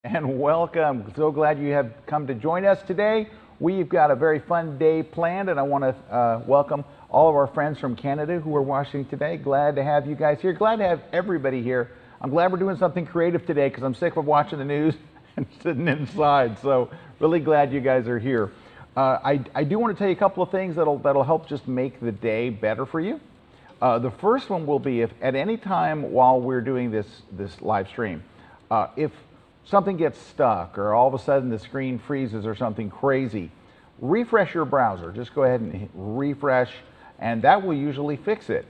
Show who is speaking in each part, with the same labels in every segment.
Speaker 1: And welcome. So glad you have come to join us today. We've got a very fun day planned, and I want to welcome all of our friends from Canada who are watching today. Glad to have you guys here. Glad to have everybody here. I'm glad we're doing something creative today because I'm sick of watching the news and sitting inside. So really glad you guys are here. I do want to tell you a couple of things that'll help just make the day better for you. The first one will be if at any time while we're doing this live stream, if something gets stuck or all of a sudden the screen freezes or something crazy, refresh your browser. Just go ahead and refresh, and that will usually fix it.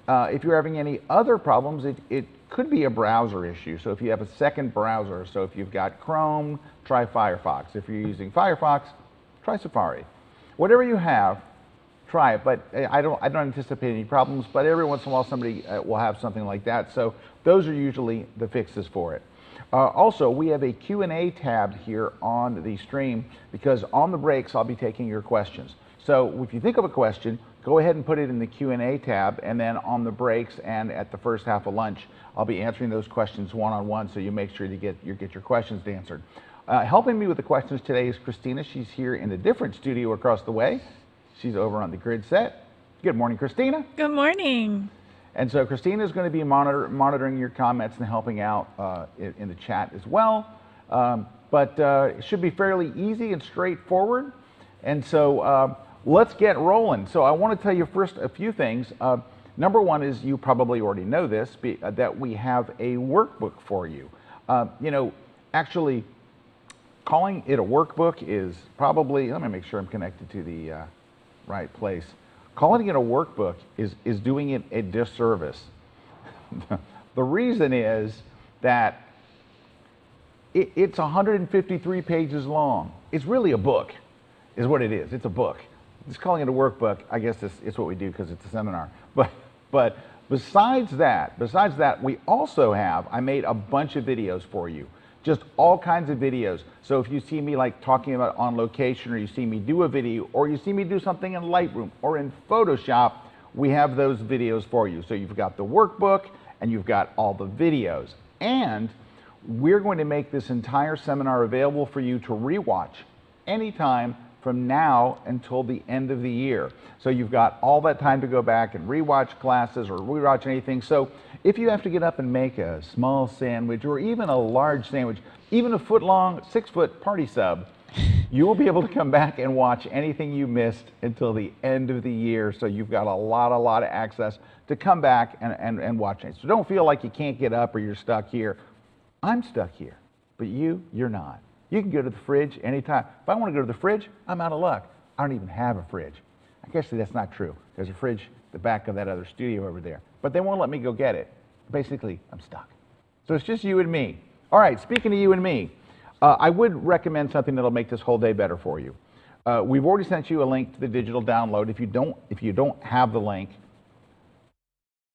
Speaker 1: If you're having any other problems, it could be a browser issue. So if you have a second browser, so if you've got Chrome, try Firefox. If you're using Firefox, try Safari. Whatever you have, try it. But I don't anticipate any problems, but every once in a while somebody will have something like that. So those are usually the fixes for it. Also, we have a Q&A tab here on the stream because on the breaks I'll be taking your questions. So if you think of a question, go ahead and put it in the Q&A tab, and then on the breaks and at the first half of lunch, I'll be answering those questions one-on-one, so you make sure you get your questions answered. Helping me with the questions today is Christina. She's here in a different studio across the way. She's over on the grid set. Good morning, Christina.
Speaker 2: Good morning.
Speaker 1: And so Christina is going to be monitoring your comments and helping out in the chat as well. But it should be fairly easy and straightforward. And so let's get rolling. So I want to tell you first a few things. Number one is, you probably already know this, that we have a workbook for you. Actually, calling it a workbook is probably, let me make sure I'm connected to the right place. Calling it a workbook is doing it a disservice. The reason is that it's 153 pages long. It's really a book, is what it is. It's a book. Just calling it a workbook, I guess it's what we do because it's a seminar. But besides that, we also have, I made a bunch of videos for you. Just all kinds of videos. So if you see me like talking about on location, or you see me do a video, or you see me do something in Lightroom or in Photoshop, we have those videos for you. So you've got the workbook and you've got all the videos. And we're going to make this entire seminar available for you to rewatch anytime from now until the end of the year. So you've got all that time to go back and rewatch classes or rewatch anything. So if you have to get up and make a small sandwich or even a large sandwich, even a foot-long, 6-foot party sub, you will be able to come back and watch anything you missed until the end of the year. So you've got a lot of access to come back and watch it. So don't feel like you can't get up or you're stuck here. I'm stuck here, but you're not. You can go to the fridge anytime. If I want to go to the fridge, I'm out of luck. I don't even have a fridge. Actually, that's not true. There's a fridge at the back of that other studio over there. But they won't let me go get it. Basically, I'm stuck. So it's just you and me. All right, speaking of you and me, I would recommend something that'll make this whole day better for you. We've already sent you a link to the digital download. If you don't have the link,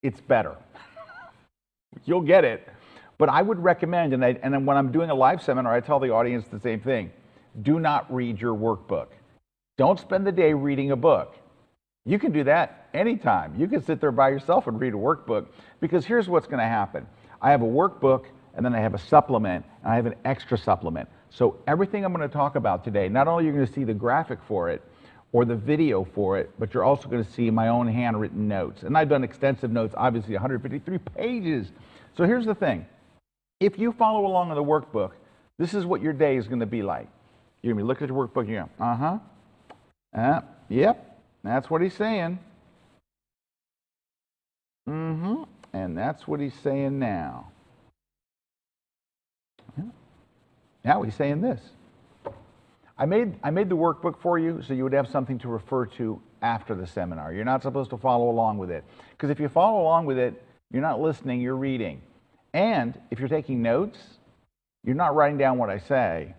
Speaker 1: it's better. You'll get it. But I would recommend, and when I'm doing a live seminar, I tell the audience the same thing. Do not read your workbook. Don't spend the day reading a book. You can do that anytime. You can sit there by yourself and read a workbook, because here's what's going to happen. I have a workbook, and then I have a supplement, and I have an extra supplement. So everything I'm going to talk about today, not only are you going to see the graphic for it or the video for it, but you're also going to see my own handwritten notes. And I've done extensive notes, obviously 153 pages. So here's the thing. If you follow along in the workbook, this is what your day is going to be like. You're going to be looking at your workbook and you go, yep, that's what he's saying. And that's what he's saying now. Now he's saying this. I made the workbook for you so you would have something to refer to after the seminar. You're not supposed to follow along with it, because if you follow along with it, you're not listening, you're reading. And if you're taking notes, you're not writing down what I say.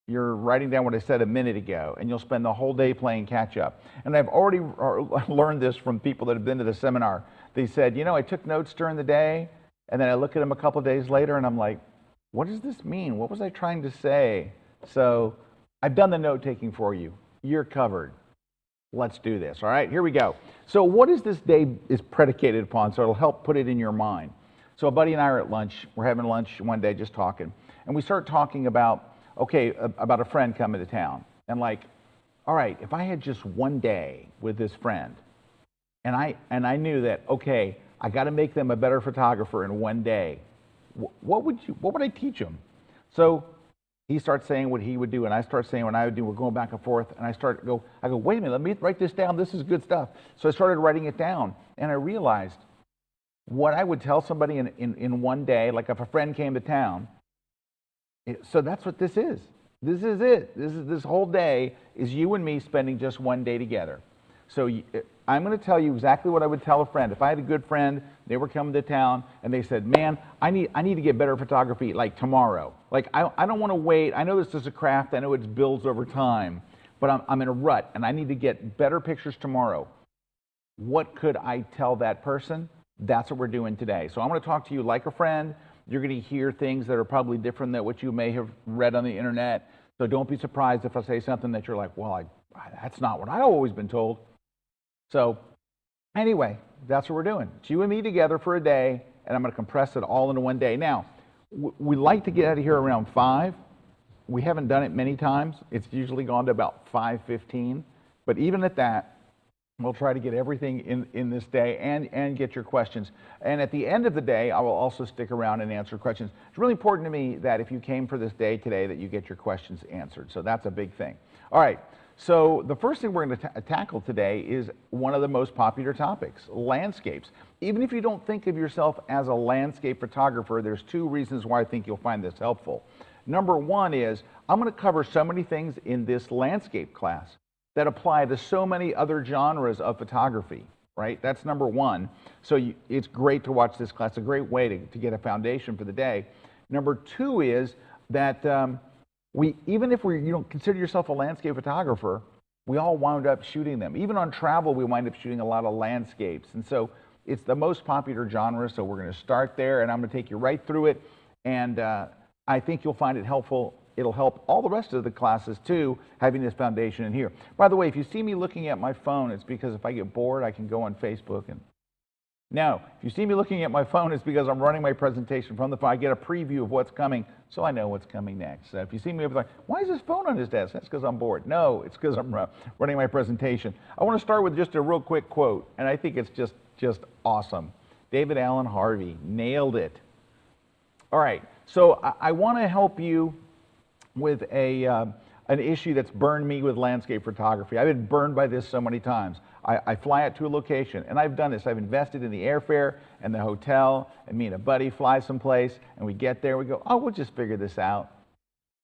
Speaker 1: You're writing down what I said a minute ago, and you'll spend the whole day playing catch up. And I've already learned this from people that have been to the seminar. They said, I took notes during the day, and then I look at them a couple of days later, and I'm like, what does this mean? What was I trying to say? So I've done the note taking for you. You're covered. Let's do this. All right, here we go. So what is this day is predicated upon? So it'll help put it in your mind. So a buddy and I are at lunch. We're having lunch one day just talking. And we start talking about, okay, about a friend coming to town. And like, all right, if I had just one day with this friend, and I knew that, okay, I got to make them a better photographer in one day, what would I teach them? So he starts saying what he would do, and I start saying what I would do. We're going back and forth, and I go, wait a minute, let me write this down. This is good stuff. So I started writing it down, and I realized what I would tell somebody in one day, like if a friend came to town. So that's what this is. This is it. This whole day is you and me spending just one day together. So I'm going to tell you exactly what I would tell a friend. If I had a good friend, they were coming to town, and they said, man, I need to get better photography like tomorrow. Like, I don't want to wait. I know this is a craft. I know it builds over time, but I'm in a rut, and I need to get better pictures tomorrow. What could I tell that person? That's what we're doing today. So I'm going to talk to you like a friend. You're going to hear things that are probably different than what you may have read on the internet. So don't be surprised if I say something that you're like, well, that's not what I've always been told. So anyway, that's what we're doing. It's you and me together for a day, and I'm going to compress it all into one day. Now, we like to get out of here around 5. We haven't done it many times. It's usually gone to about 5:15. But even at that, we'll try to get everything in this day and get your questions. And at the end of the day, I will also stick around and answer questions. It's really important to me that if you came for this day today, that you get your questions answered. So that's a big thing. All right. So the first thing we're going to tackle today is one of the most popular topics, landscapes. Even if you don't think of yourself as a landscape photographer, there's 2 reasons why I think you'll find this helpful. Number 1 is I'm going to cover so many things in this landscape class that apply to so many other genres of photography, right? That's number 1. So it's great to watch this class. It's a great way to get a foundation for the day. Number 2 is that even if you don't consider yourself a landscape photographer, we all wound up shooting them. Even on travel, we wind up shooting a lot of landscapes. And so it's the most popular genre, so we're going to start there, and I'm going to take you right through it. And I think you'll find it helpful. It'll help all the rest of the classes, too, having this foundation in here. By the way, if you see me looking at my phone, it's because if I get bored, I can go on Facebook. And no, if you see me looking at my phone, it's because I'm running my presentation from the phone. I get a preview of what's coming, so I know what's coming next. So if you see me like, why is this phone on his desk? That's because I'm bored. No, it's because I'm running my presentation. I want to start with just a real quick quote, and I think it's just awesome. David Allen Harvey nailed it. All right, so I want to help you with an issue that's burned me with landscape photography. I've been burned by this so many times. I fly out to a location, and I've done this. I've invested in the airfare and the hotel, and me and a buddy fly someplace, and we get there, we go, oh, we'll just figure this out.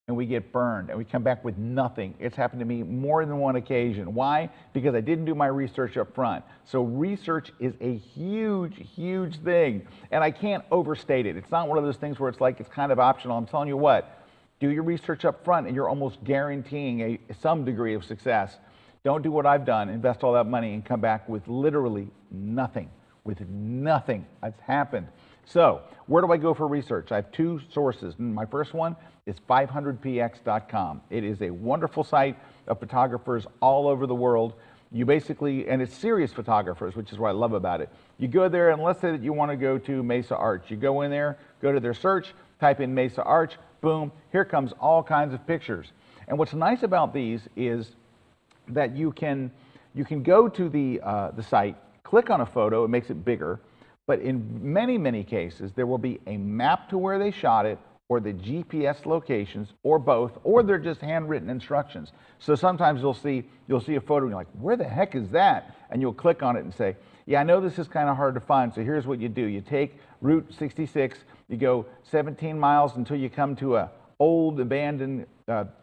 Speaker 1: And we get burned, and we come back with nothing. It's happened to me more than one occasion. Why? Because I didn't do my research up front. So research is a huge, huge thing, and I can't overstate it. It's not one of those things where it's like it's kind of optional. I'm telling you what, do your research up front, and you're almost guaranteeing some degree of success. Don't do what I've done, invest all that money, and come back with literally nothing. With nothing. That's happened. So, where do I go for research? I have 2 sources. My first one is 500px.com. It is a wonderful site of photographers all over the world. You basically, and it's serious photographers, which is what I love about it. You go there, and let's say that you want to go to Mesa Arch. You go in there, go to their search, type in Mesa Arch, boom, here comes all kinds of pictures. And what's nice about these is that you can go to the site, click on a photo, it makes it bigger, but in many, many cases, there will be a map to where they shot it, or the GPS locations, or both, or they're just handwritten instructions. So sometimes you'll see a photo, and you're like, where the heck is that? And you'll click on it and say, yeah, I know this is kind of hard to find, so here's what you do. You take Route 66, you go 17 miles until you come to a old abandoned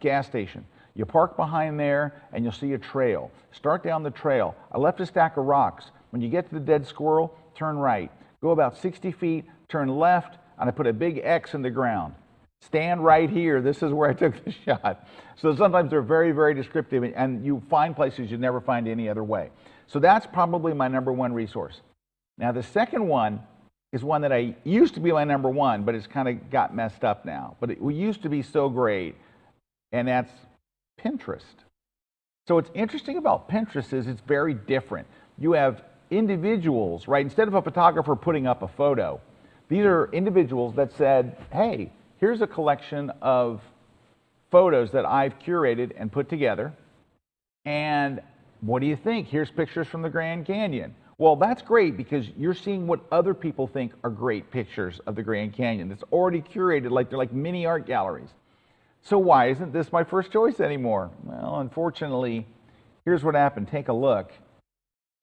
Speaker 1: gas station. You park behind there, and you'll see a trail. Start down the trail. I left a stack of rocks. When you get to the dead squirrel, turn right. Go about 60 feet, turn left, and I put a big X in the ground. Stand right here. This is where I took the shot. So sometimes they're very, very descriptive, and you find places you'd never find any other way. So that's probably my number 1 resource. Now, the second one is one that I used to be my number 1, but it's kind of got messed up now. But it used to be so great, and that's Pinterest. So what's interesting about Pinterest is it's very different. You have individuals, right? Instead of a photographer putting up a photo, these are individuals that said, hey, here's a collection of photos that I've curated and put together. And what do you think? Here's pictures from the Grand Canyon. Well, that's great because you're seeing what other people think are great pictures of the Grand Canyon. It's already curated, like they're like mini art galleries. So why isn't this my first choice anymore? Well, unfortunately, here's what happened. Take a look.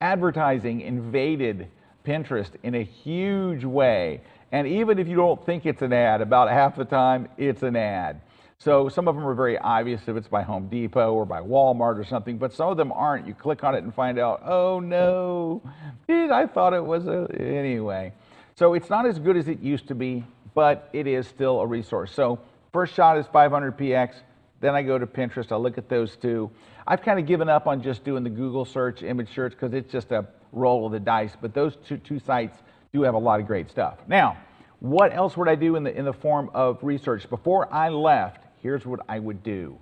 Speaker 1: Advertising invaded Pinterest in a huge way. And even if you don't think it's an ad, about half the time it's an ad. So some of them are very obvious if it's by Home Depot or by Walmart or something, but some of them aren't. You click on it and find out, oh no, I thought it was anyway. So it's not as good as it used to be, but it is still a resource. So first shot is 500px, then I go to Pinterest, I look at those two. I've kind of given up on just doing the Google search, image search, because it's just a roll of the dice, but those two sites do have a lot of great stuff. Now, what else would I do in the form of research? Before I left, here's what I would do.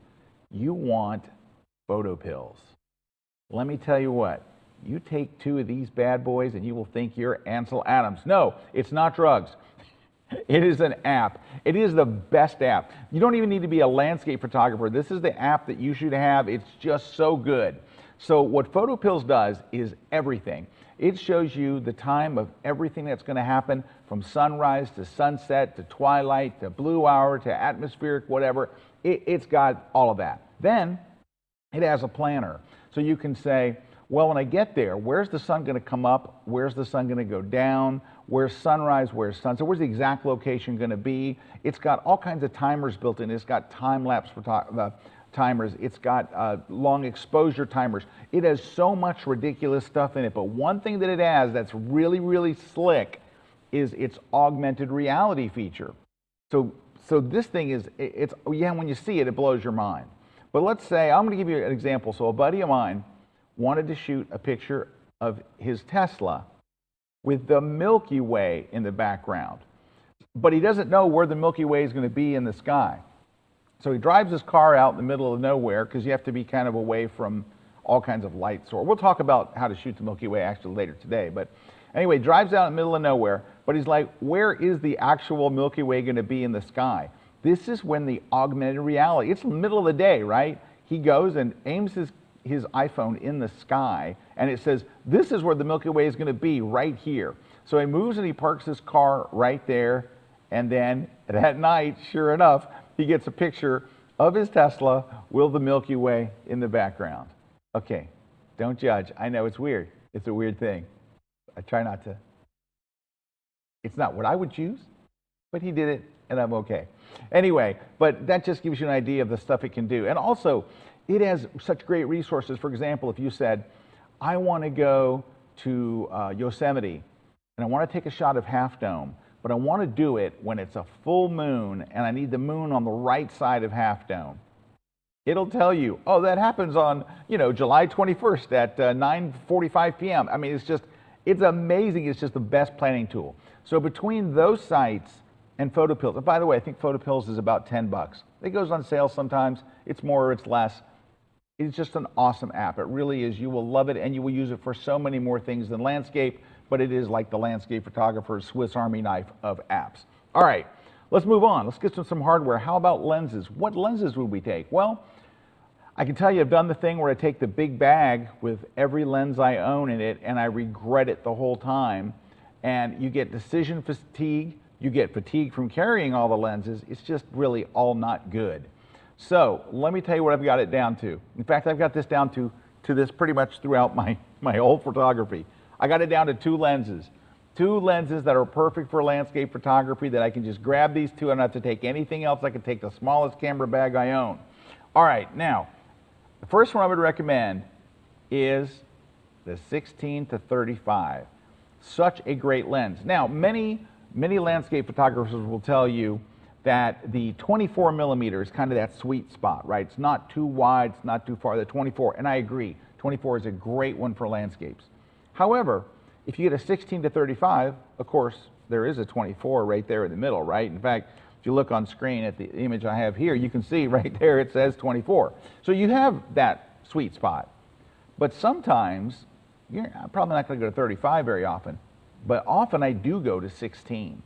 Speaker 1: You want photo pills. Let me tell you what, you take 2 of these bad boys and you will think you're Ansel Adams. No, it's not drugs. It is an app. It is the best app. You don't even need to be a landscape photographer. This is the app that you should have. It's just so good. So what Photo Pills does is everything. It shows you the time of everything that's going to happen from sunrise to sunset to twilight to blue hour to atmospheric, whatever. It's got all of that. Then it has a planner. So you can say, well, when I get there, where's the sun going to come up? Where's the sun going to go down? Where's sunrise? Where's sunset? Where's the exact location going to be? It's got all kinds of timers built in. It's got time-lapse timers. It's got long exposure timers. It has so much ridiculous stuff in it. But one thing that it has that's really, really slick is its augmented reality feature. So this thing is, yeah, when you see it, it blows your mind. But let's say, I'm going to give you an example. So a buddy of mine wanted to shoot a picture of his Tesla with the Milky Way in the background. But he doesn't know where the Milky Way is going to be in the sky. So he drives his car out in the middle of nowhere because you have to be kind of away from all kinds of lights. Or we'll talk about how to shoot the Milky Way actually later today. But anyway, drives out in the middle of nowhere. But he's like, where is the actual Milky Way going to be in the sky? This is when the augmented reality, it's the middle of the day, right? He goes and aims his iPhone in the sky, and it says, this is where the Milky Way is going to be, right here. So he moves and he parks his car right there, and then that night, sure enough, he gets a picture of his Tesla with the Milky Way in the background. Okay, don't judge. I know it's weird. It's a weird thing. I try not to. It's not what I would choose, but he did it, and I'm okay. Anyway, but that just gives you an idea of the stuff it can do. And also, it has such great resources. For example, if you said, I want to go to Yosemite, and I want to take a shot of Half Dome, but I want to do it when it's a full moon, and I need the moon on the right side of Half Dome. It'll tell you, oh, that happens on, July 21st at 9:45 p.m. I mean, it's amazing. It's just the best planning tool. So between those sites and Photo Pills, and by the way, I think Photo Pills is about $10. It goes on sale sometimes. It's more or it's less. It's just an awesome app. It really is. You will love it, and you will use it for so many more things than landscape, but it is like the landscape photographer's Swiss Army knife of apps. All right, let's move on. Let's get to some hardware. How about lenses? What lenses would we take? Well, I can tell you I've done the thing where I take the big bag with every lens I own in it, and I regret it the whole time. And you get decision fatigue. You get fatigue from carrying all the lenses. It's just really all not good. So let me tell you what I've got it down to. In fact, I've got this down to this pretty much throughout my whole photography. I got it down to 2 lenses. 2 lenses that are perfect for landscape photography that I can just grab these 2. I don't have to take anything else. I can take the smallest camera bag I own. All right, now, the first one I would recommend is the 16-35. Such a great lens. Now, many landscape photographers will tell you that the 24 millimeter is kind of that sweet spot, right? It's not too wide, it's not too far, the 24, and I agree, 24 is a great one for landscapes. However, if you get a 16-35, of course, there is a 24 right there in the middle, right? In fact, if you look on screen at the image I have here, you can see right there it says 24. So you have that sweet spot. But sometimes, I'm probably not going to go to 35 very often, but often I do go to 16.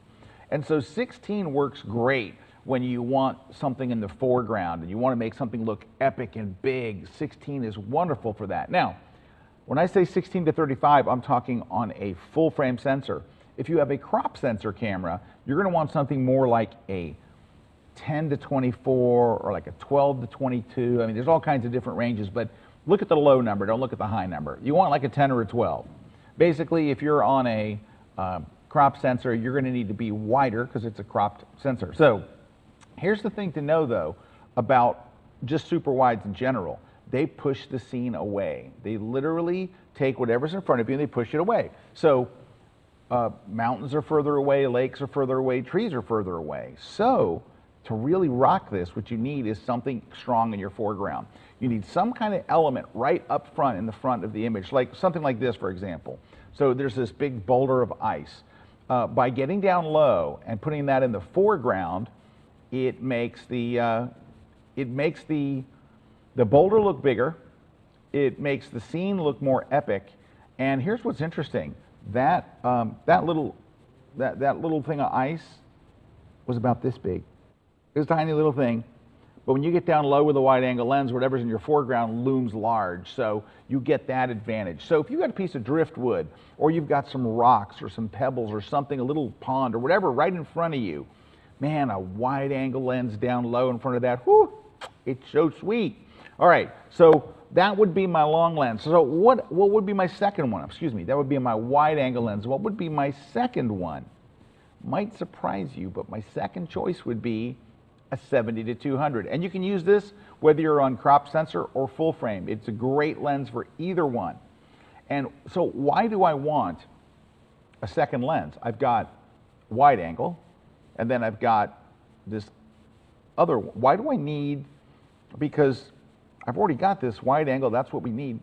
Speaker 1: And so 16 works great when you want something in the foreground and you want to make something look epic and big, 16 is wonderful for that. Now, when I say 16 to 35, I'm talking on a full frame sensor. If you have a crop sensor camera, you're going to want something more like a 10 to 24 or like a 12 to 22. I mean, there's all kinds of different ranges, but look at the low number, don't look at the high number. You want like a 10 or a 12. Basically, if you're on a crop sensor, you're going to need to be wider because it's a cropped sensor. So here's the thing to know though about just super wides in general. They push the scene away. They literally take whatever's in front of you and they push it away. So mountains are further away, lakes are further away, trees are further away. So to really rock this, what you need is something strong in your foreground. You need some kind of element right up front in the front of the image, like something like this, for example. So there's this big boulder of ice. By getting down low and putting that in the foreground, it makes the boulder look bigger. It makes the scene look more epic. And here's what's interesting: that little thing of ice was about this big. It was a tiny little thing. But when you get down low with a wide angle lens, whatever's in your foreground looms large, so you get that advantage. So if you've got a piece of driftwood, or you've got some rocks or some pebbles or something, a little pond or whatever right in front of you, man, a wide angle lens down low in front of that, whoo, it's so sweet. All right, so that would be my long lens. So what would be my second one? Excuse me, that would be my wide angle lens. What would be my second one? Might surprise you, but my second choice would be a 70 to 200. And you can use this whether you're on crop sensor or full frame. It's a great lens for either one. And so why do I want a second lens? I've got wide angle, and then I've got this other. Why do I need, because I've already got this wide angle, that's what we need.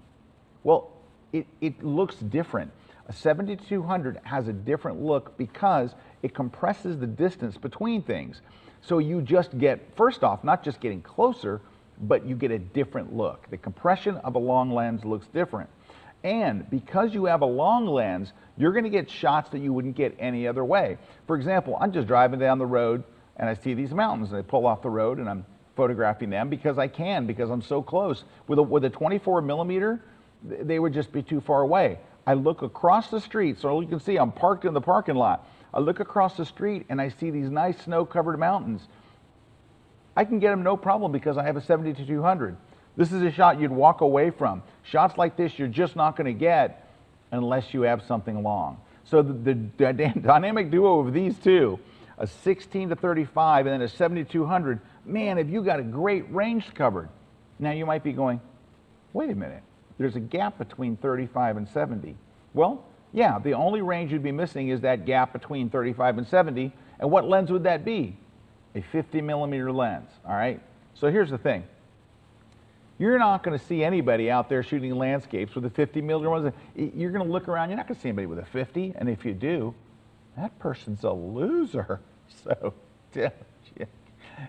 Speaker 1: Well, it looks different. A 70 to 200 has a different look because it compresses the distance between things. So you just get, first off, not just getting closer, but you get a different look. The compression of a long lens looks different. And because you have a long lens, you're going to get shots that you wouldn't get any other way. For example, I'm just driving down the road and I see these mountains and I pull off the road and I'm photographing them because I can, because I'm so close. With a 24 millimeter, they would just be too far away. I look across the street, so you can see I'm parked in the parking lot. I look across the street and I see these nice snow-covered mountains. I can get them no problem because I have a 70 to 200. This is a shot you'd walk away from. Shots like this you're just not going to get unless you have something long. So the dynamic duo of these two, a 16 to 35 and then a 70 to 200, man, have you got a great range covered. Now you might be going, wait a minute, there's a gap between 35 and 70. Well, yeah, the only range you'd be missing is that gap between 35 and 70. And what lens would that be? A 50 millimeter lens, all right? So here's the thing. You're not going to see anybody out there shooting landscapes with a 50 millimeter lens. You're going to look around, you're not going to see anybody with a 50. And if you do, that person's a loser. So,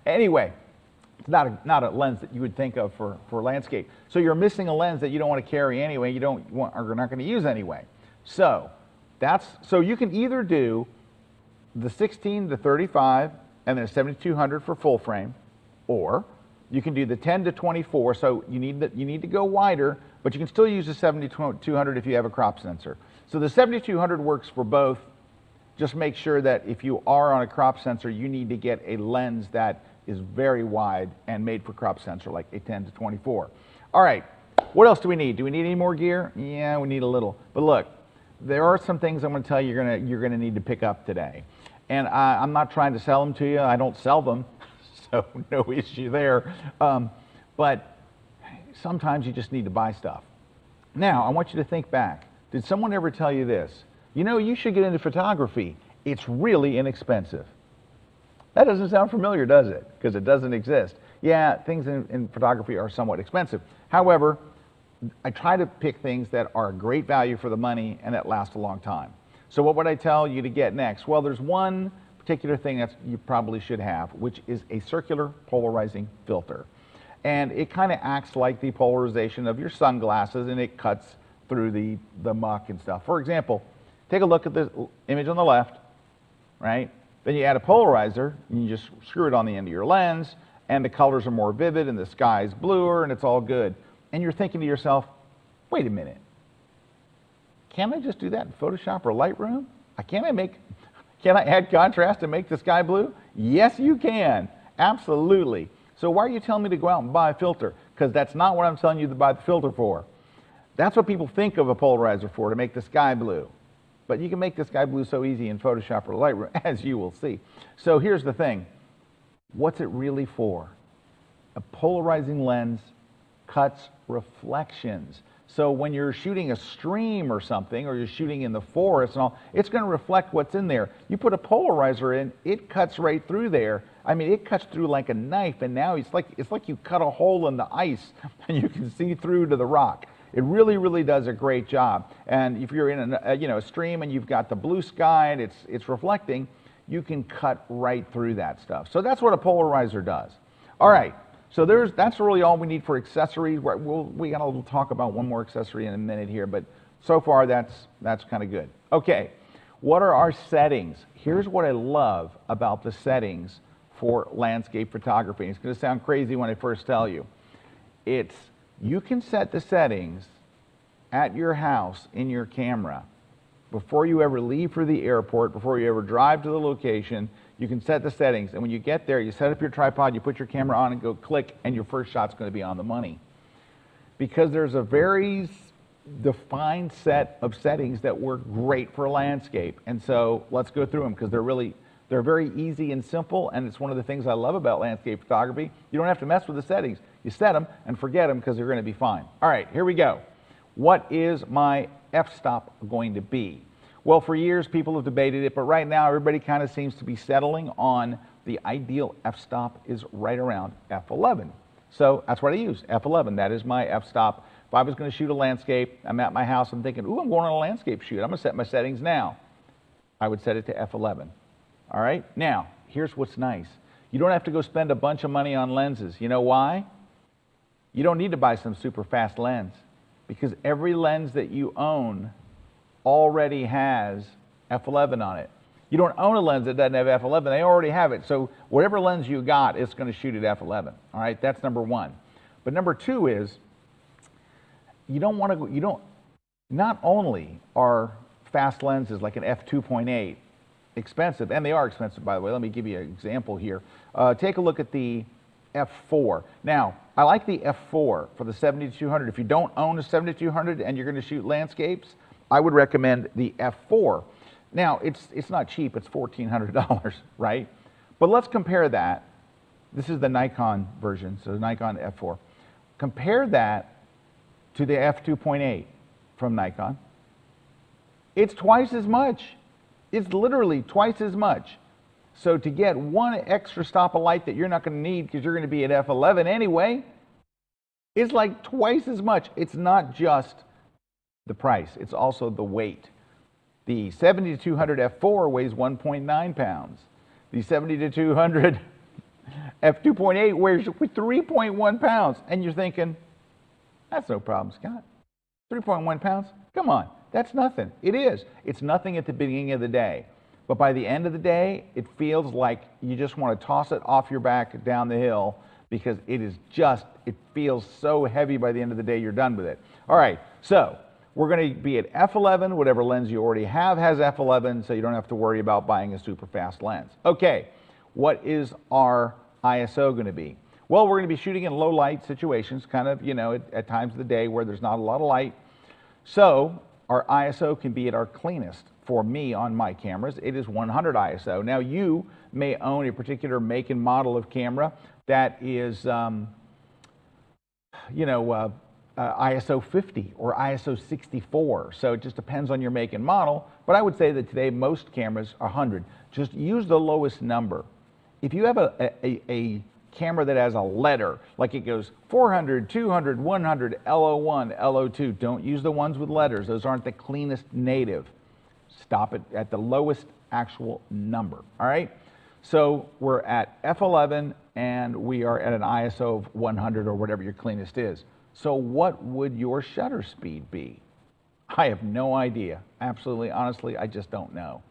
Speaker 1: anyway, it's not a lens that you would think of for landscape. So you're missing a lens that you don't want to carry anyway, are not going to use anyway. So you can either do the 16 to 35 and then a 7200 for full frame, or you can do the 10 to 24. So you need to go wider, but you can still use the 7200 if you have a crop sensor. So the 7200 works for both. Just make sure that if you are on a crop sensor, you need to get a lens that is very wide and made for crop sensor, like a 10 to 24. All right, what else do we need? Do we need any more gear? Yeah, we need a little. But look, there are some things I'm going to tell you you're going to need to pick up today. And I'm not trying to sell them to you. I don't sell them, so no issue there. But sometimes you just need to buy stuff. Now, I want you to think back. Did someone ever tell you this? You know, you should get into photography. It's really inexpensive. That doesn't sound familiar, does it? Because it doesn't exist. Yeah, things in photography are somewhat expensive. However, I try to pick things that are great value for the money and that last a long time. So what would I tell you to get next? Well, there's one particular thing that you probably should have, which is a circular polarizing filter. And it kind of acts like the polarization of your sunglasses, and it cuts through the muck and stuff. For example, take a look at the image on the left, right? Then you add a polarizer, and you just screw it on the end of your lens, and the colors are more vivid, and the sky's bluer, and it's all good. And you're thinking to yourself, wait a minute, can't I just do that in Photoshop or Lightroom? Can I add contrast and make the sky blue? Yes, you can. Absolutely. So why are you telling me to go out and buy a filter? Because that's not what I'm telling you to buy the filter for. That's what people think of a polarizer for, to make the sky blue. But you can make the sky blue so easy in Photoshop or Lightroom, as you will see. So here's the thing. What's it really for? A polarizing lens cuts reflections. So when you're shooting a stream or something, or you're shooting in the forest and all, it's going to reflect what's in there. You put a polarizer in, it cuts right through there. I mean, it cuts through like a knife, and now it's like you cut a hole in the ice and you can see through to the rock. It really, really does a great job. And if you're in a stream and you've got the blue sky and it's reflecting, you can cut right through that stuff. So that's what a polarizer does. All right. So that's really all we need for accessories. We got to talk about one more accessory in a minute here, but so far that's kind of good. Okay, what are our settings? Here's what I love about the settings for landscape photography. It's going to sound crazy when I first tell you. You can set the settings at your house in your camera before you ever leave for the airport, before you ever drive to the location. You can set the settings, and when you get there, you set up your tripod, you put your camera on and go click, and your first shot's going to be on the money. Because there's a very defined set of settings that work great for landscape. And so let's go through them, because they're very easy and simple, and it's one of the things I love about landscape photography. You don't have to mess with the settings. You set them and forget them, because they're going to be fine. All right, here we go. What is my f-stop going to be? Well, for years, people have debated it, but right now, everybody kind of seems to be settling on the ideal f-stop is right around f11. So that's what I use, f11. That is my f-stop. If I was going to shoot a landscape, I'm at my house, I'm thinking, ooh, I'm going on a landscape shoot. I'm going to set my settings now. I would set it to f11. All right? Now, here's what's nice. You don't have to go spend a bunch of money on lenses. You know why? You don't need to buy some super fast lens, because every lens that you own already has f11 on it. You don't own a lens that doesn't have f11. They already have it. So whatever lens you got, it's going to shoot at f11. All right, that's number one. But number two is, not only are fast lenses like an f2.8 expensive, and they are expensive, by the way. Let me give you an example here. Take a look at the f4. Now, I like the f4 for the 7200. If you don't own a 7200 and you're going to shoot landscapes, I would recommend the f4. Now, it's not cheap. It's $1,400, right? But let's compare that. This is the Nikon version, so the Nikon f4. Compare that to the f2.8 from Nikon. It's twice as much. It's literally twice as much. So to get one extra stop of light that you're not going to need because you're going to be at f11 anyway, it's like twice as much. It's not just the price, it's also the weight. The 7200 f4 weighs 1.9 pounds. The 7200 f2.8 weighs 3.1 pounds. And you're thinking, that's no problem, Scott. 3.1 pounds? Come on, that's nothing. It is. It's nothing at the beginning of the day. But by the end of the day, it feels like you just want to toss it off your back down the hill, because it feels so heavy by the end of the day you're done with it. All right, so we're going to be at f11. Whatever lens you already have has f11, so you don't have to worry about buying a super fast lens. Okay, what is our ISO going to be? Well, we're going to be shooting in low light situations, kind of, at times of the day where there's not a lot of light. So our ISO can be at our cleanest. For me, on my cameras, it is 100 ISO. Now, you may own a particular make and model of camera that is, ISO 50 or ISO 64. So it just depends on your make and model. But I would say that today most cameras are 100. Just use the lowest number. If you have a camera that has a letter, like it goes 400, 200, 100, LO1, LO2, don't use the ones with letters. Those aren't the cleanest native. Stop it at the lowest actual number, all right? So we're at f11 and we are at an ISO of 100 or whatever your cleanest is. So what would your shutter speed be? I have no idea. Absolutely, honestly, I just don't know.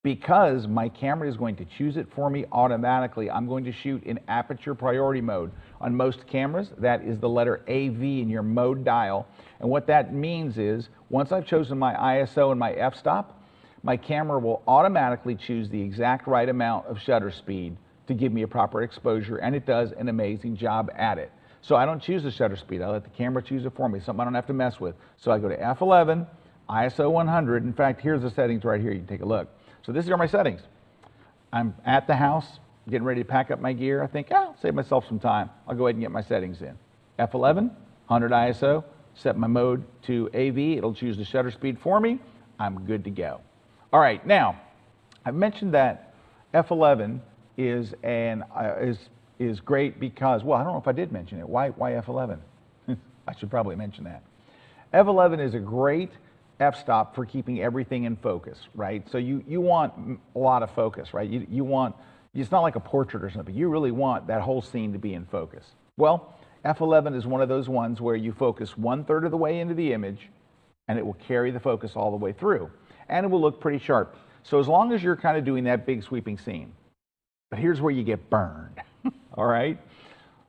Speaker 1: Because my camera is going to choose it for me automatically, I'm going to shoot in aperture priority mode. On most cameras, that is the letter AV in your mode dial. And what that means is, once I've chosen my ISO and my f-stop, my camera will automatically choose the exact right amount of shutter speed to give me a proper exposure, and it does an amazing job at it. So I don't choose the shutter speed. I let the camera choose it for me, something I don't have to mess with. So I go to f11, ISO 100. In fact, here's the settings right here. You can take a look. So these are my settings. I'm at the house, getting ready to pack up my gear. I think, I'll save myself some time. I'll go ahead and get my settings in. F11, 100 ISO, set my mode to AV. It'll choose the shutter speed for me. I'm good to go. All right, now, I've mentioned that F11 is great because, well, I don't know if I did mention it. Why F11? I should probably mention that. F11 is a great f-stop for keeping everything in focus, right? So you want a lot of focus, right? You want, it's not like a portrait or something. You really want that whole scene to be in focus. Well, F11 is one of those ones where you focus 1/3 of the way into the image, and it will carry the focus all the way through, and it will look pretty sharp. So as long as you're kind of doing that big sweeping scene. But here's where you get burned, all right?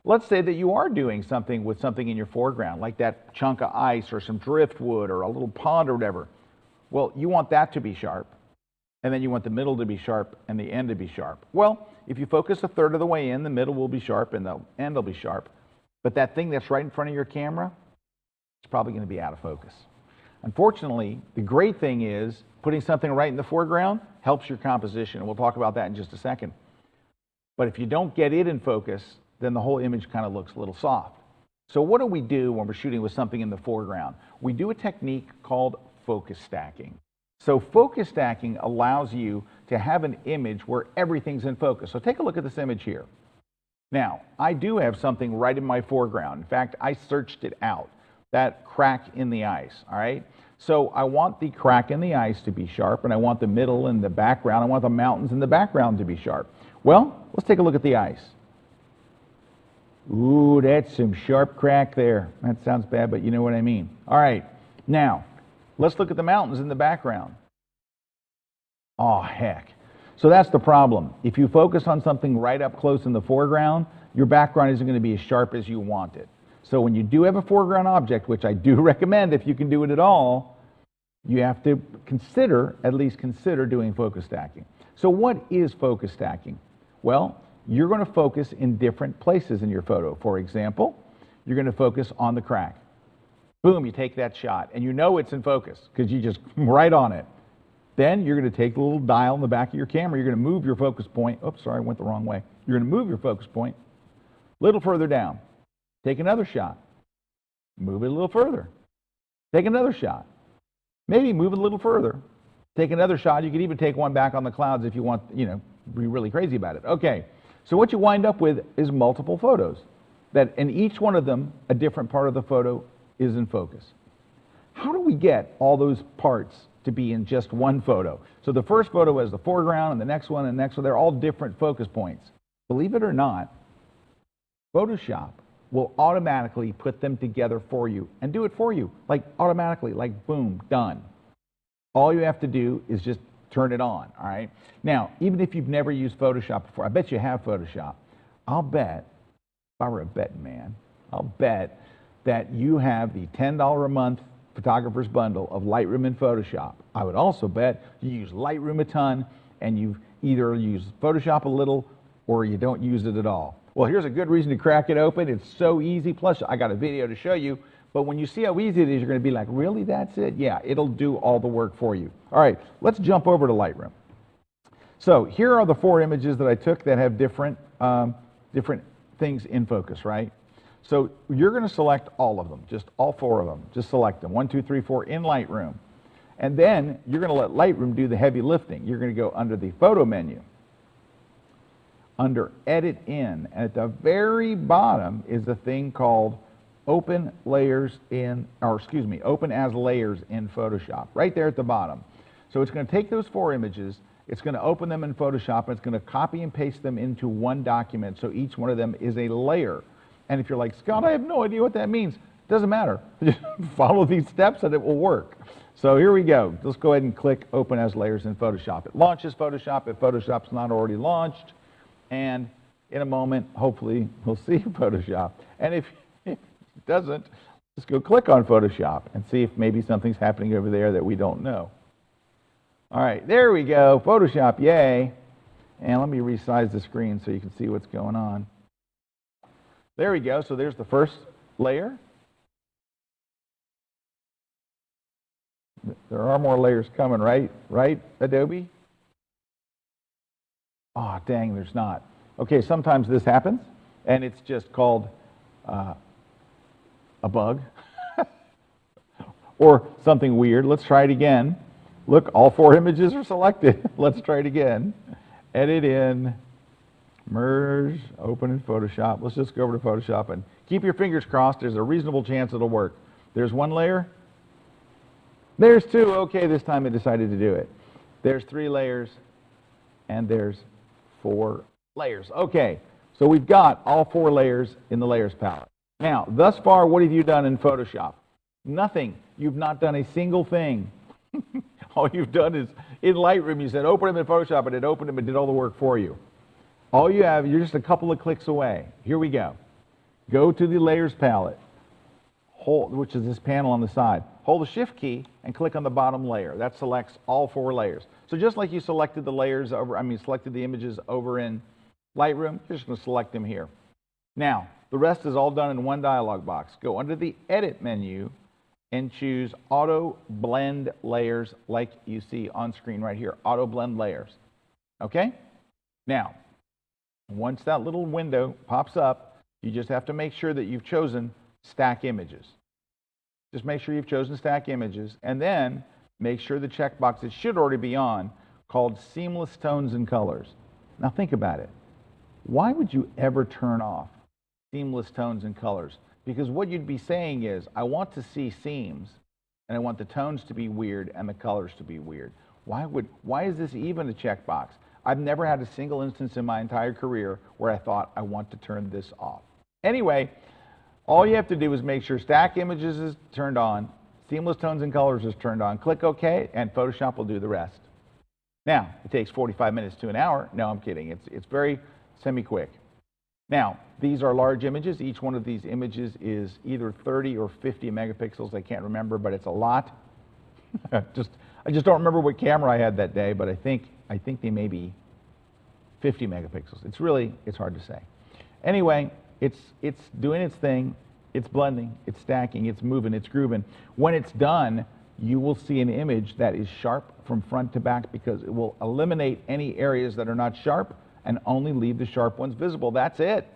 Speaker 1: Let's say that you are doing something with something in your foreground, like that chunk of ice or some driftwood or a little pond or whatever. Well, you want that to be sharp, and then you want the middle to be sharp and the end to be sharp. Well, if you focus 1/3 of the way in, the middle will be sharp and the end will be sharp. But that thing that's right in front of your camera is probably going to be out of focus. Unfortunately, the great thing is putting something right in the foreground helps your composition, and we'll talk about that in just a second. But if you don't get it in focus, then the whole image kind of looks a little soft. So what do we do when we're shooting with something in the foreground? We do a technique called focus stacking. So focus stacking allows you to have an image where everything's in focus. So take a look at this image here. Now, I do have something right in my foreground. In fact, I searched it out, that crack in the ice, all right? So I want the crack in the ice to be sharp, and I want the middle and the background, I want the mountains in the background to be sharp. Well, let's take a look at the ice. Ooh, that's some sharp crack there. That sounds bad, but you know what I mean. All right, now, let's look at the mountains in the background. Oh, heck. So that's the problem. If you focus on something right up close in the foreground, your background isn't going to be as sharp as you want it. So when you do have a foreground object, which I do recommend if you can do it at all, you have to consider, at least consider doing focus stacking. So what is focus stacking? Well, you're going to focus in different places in your photo. For example, you're going to focus on the crack. Boom, you take that shot, and you know it's in focus because you just right on it. Then you're going to take the little dial in the back of your camera. You're going to move your focus point. Oops, sorry, I went the wrong way. You're going to move your focus point a little further down. Take another shot. Move it a little further. Take another shot. Maybe move it a little further. Take another shot. You could even take one back on the clouds if you want, you know, be really crazy about it. Okay. So what you wind up with is multiple photos that in each one of them, a different part of the photo is in focus. How do we get all those parts to be in just one photo? So the first photo is the foreground and the next one and the next one, they're all different focus points. Believe it or not, Photoshop will automatically put them together for you and do it for you, like automatically, like boom, done. All you have to do is just turn it on, all right? Now, even if you've never used Photoshop before, I bet you have Photoshop. I'll bet, if I were a betting man, I'll bet that you have the $10 a month photographer's bundle of Lightroom and Photoshop. I would also bet you use Lightroom a ton and you either use Photoshop a little or you don't use it at all. Well, here's a good reason to crack it open. It's so easy. Plus, I got a video to show you. But when you see how easy it is, you're going to be like, really, that's it? Yeah, it'll do all the work for you. All right, let's jump over to Lightroom. So here are the 4 images that I took that have different things in focus, right? So you're going to select all of them, just all 4 of them. Just select them, 1, 2, 3, 4 in Lightroom. And then you're going to let Lightroom do the heavy lifting. You're going to go under the Photo menu, under Edit In, and at the very bottom is a thing called Open Layers in, or excuse me, Open as Layers in Photoshop, right there at the bottom. So it's going to take those 4 images, it's going to open them in Photoshop, and it's going to copy and paste them into one document, so each one of them is a layer. And if you're like, Scott, I have no idea what that means, Doesn't matter. Just follow these steps and it will work. So here we go. Let's go ahead and click Open as Layers in Photoshop. It launches Photoshop if Photoshop's not already launched. And in a moment, hopefully, we'll see Photoshop. And if it doesn't, just go click on Photoshop and see if maybe something's happening over there that we don't know. All right, there we go. Photoshop, yay. And let me resize the screen so you can see what's going on. There we go. So there's the first layer. There are more layers coming, right? Right, Adobe? Oh, dang, there's not. Okay, sometimes this happens, and it's just called a bug or something weird. Let's try it again. Look, all 4 images are selected. Let's try it again. Edit in, merge, open in Photoshop. Let's just go over to Photoshop and keep your fingers crossed. There's a reasonable chance it'll work. There's 1 layer. There's 2. Okay, this time it decided to do it. There's 3 layers, and there's 4 layers. Okay, so we've got all 4 layers in the Layers palette. Now, thus far, what have you done in Photoshop? Nothing. You've not done a single thing. All you've done is, in Lightroom, you said, open them in Photoshop, and it opened them and did all the work for you. All you have, you're just a couple of clicks away. Here we go. Go to the Layers palette, which is this panel on the side. Hold the Shift key and click on the bottom layer. That selects all 4 layers. So just like you selected the layers over, selected the images over in Lightroom, you're just going to select them here. Now, the rest is all done in one dialog box. Go under the Edit menu and choose Auto Blend Layers like you see on screen right here. Auto Blend Layers. Okay? Now, once that little window pops up, you just have to make sure that you've chosen Stack Images. Just make sure you've chosen Stack Images, and then make sure the checkbox, it should already be on, called Seamless Tones and Colors. Now think about it. Why would you ever turn off Seamless Tones and Colors? Because what you'd be saying is, I want to see seams, and I want the tones to be weird and the colors to be weird. Why is this even a checkbox? I've never had a single instance in my entire career where I thought, I want to turn this off. Anyway, all you have to do is make sure Stack Images is turned on, Seamless Tones and Colors is turned on, click OK, and Photoshop will do the rest. Now, it takes 45 minutes to an hour. No, I'm kidding. It's very semi-quick. Now, these are large images. Each one of these images is either 30 or 50 megapixels. I can't remember, but it's a lot. I just don't remember what camera I had that day, but I think they may be 50 megapixels. It's hard to say. Anyway, it's doing its thing. It's blending, it's stacking, it's moving, it's grooving. When it's done, you will see an image that is sharp from front to back because it will eliminate any areas that are not sharp and only leave the sharp ones visible. That's it.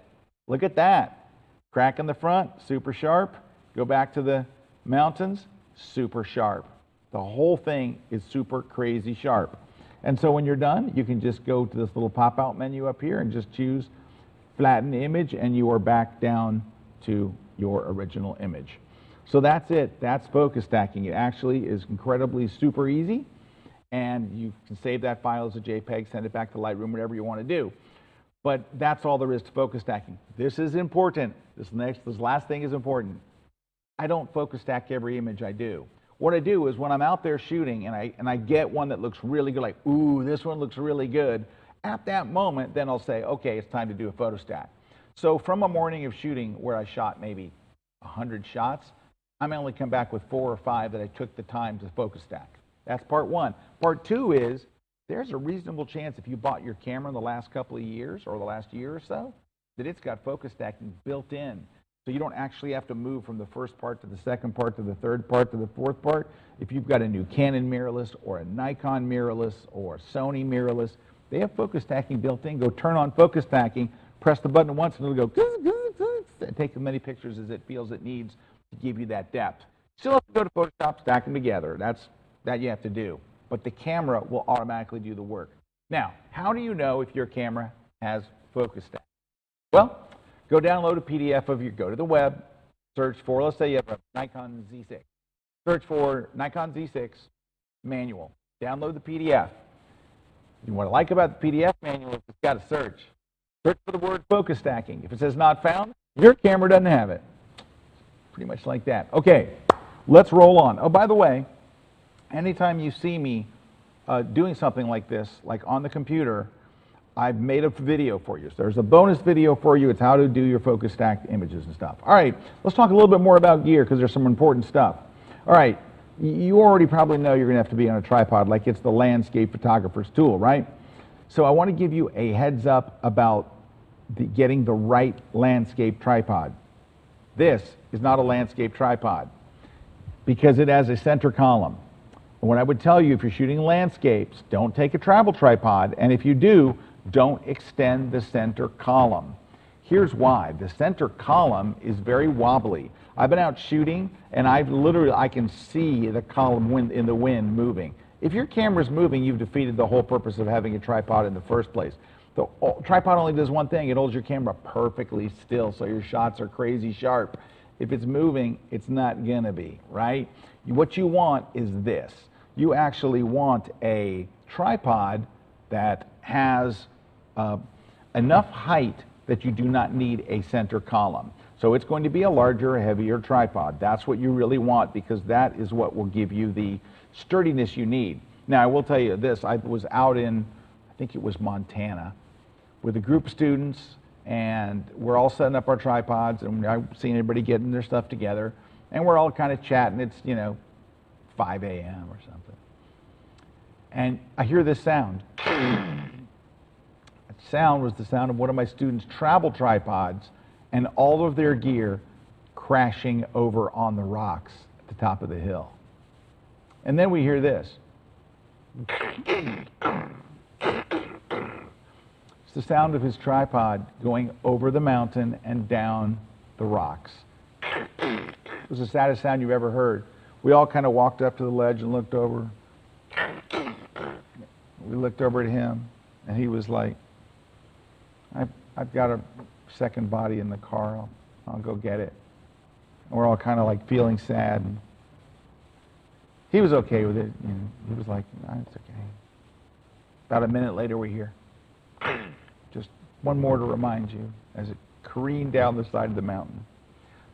Speaker 1: Look at that. Crack in the front, super sharp. Go back to the mountains, super sharp. The whole thing is super crazy sharp. And so when you're done, you can just go to this little pop-out menu up here and just choose Flatten Image, and you are back down to your original image. So that's it. That's focus stacking. It actually is incredibly super easy, and you can save that file as a JPEG, send it back to Lightroom, whatever you want to do. But that's all there is to focus stacking. This is important. This last thing is important. I don't focus stack every image I do. What I do is when I'm out there shooting and I get one that looks really good, like, ooh, this one looks really good, at that moment, then I'll say, okay, it's time to do a photo stack. So from a morning of shooting where I shot maybe 100 shots, I may only come back with 4 or 5 that I took the time to focus stack. That's part 1. Part 2 is there's a reasonable chance if you bought your camera in the last couple of years or the last year or so that it's got focus stacking built in. So you don't actually have to move from the first part to the second part to the third part to the fourth part. If you've got a new Canon mirrorless or a Nikon mirrorless or a Sony mirrorless, they have focus stacking built in. Go turn on focus stacking, press the button once, and it'll go and take as many pictures as it feels it needs to give you that depth. Still have to go to Photoshop, stack them together. That you have to do. But the camera will automatically do the work. Now, how do you know if your camera has focus stack? Well, go download a PDF go to the web, search for, let's say you have a Nikon Z6. Search for Nikon Z6 manual. Download the PDF. What I like about the PDF manual is it's got a search. Search for the word focus stacking. If it says not found, your camera doesn't have it. pretty much like that. Okay, let's roll on. Oh, by the way, anytime you see me doing something like this, like on the computer, I've made a video for you. So there's a bonus video for you. It's how to do your focus stacked images and stuff. All right, let's talk a little bit more about gear because there's some important stuff. All right, you already probably know you're going to have to be on a tripod like it's the landscape photographer's tool, right? So I want to give you a heads up about getting the right landscape tripod. This is not a landscape tripod because it has a center column. And what I would tell you, if you're shooting landscapes, don't take a travel tripod, and if you do, don't extend the center column. Here's why. The center column is very wobbly. I've been out shooting, and I can see the column in the wind moving. If your camera's moving, you've defeated the whole purpose of having a tripod in the first place. The tripod only does one thing. It holds your camera perfectly still, so your shots are crazy sharp. If it's moving, it's not gonna be, right? What you want is this. You actually want a tripod that has enough height that you do not need a center column. So it's going to be a larger, heavier tripod. That's what you really want because that is what will give you the sturdiness you need. Now, I will tell you this. I was out in, I think it was Montana, with a group of students, and we're all setting up our tripods, and I've seen everybody getting their stuff together, and we're all kind of chatting. It's, 5 a.m. or something. And I hear this sound. That sound was the sound of one of my students' travel tripods and all of their gear crashing over on the rocks at the top of the hill. And then we hear this. It's the sound of his tripod going over the mountain and down the rocks. It was the saddest sound you've ever heard. We all kind of walked up to the ledge and looked over. We looked over at him, and he was like, I've got a second body in the car. I'll go get it. And we're all kind of like feeling sad. And he was okay with it. He was like, it's okay. About a minute later, we hear, just one more to remind you, as it careened down the side of the mountain.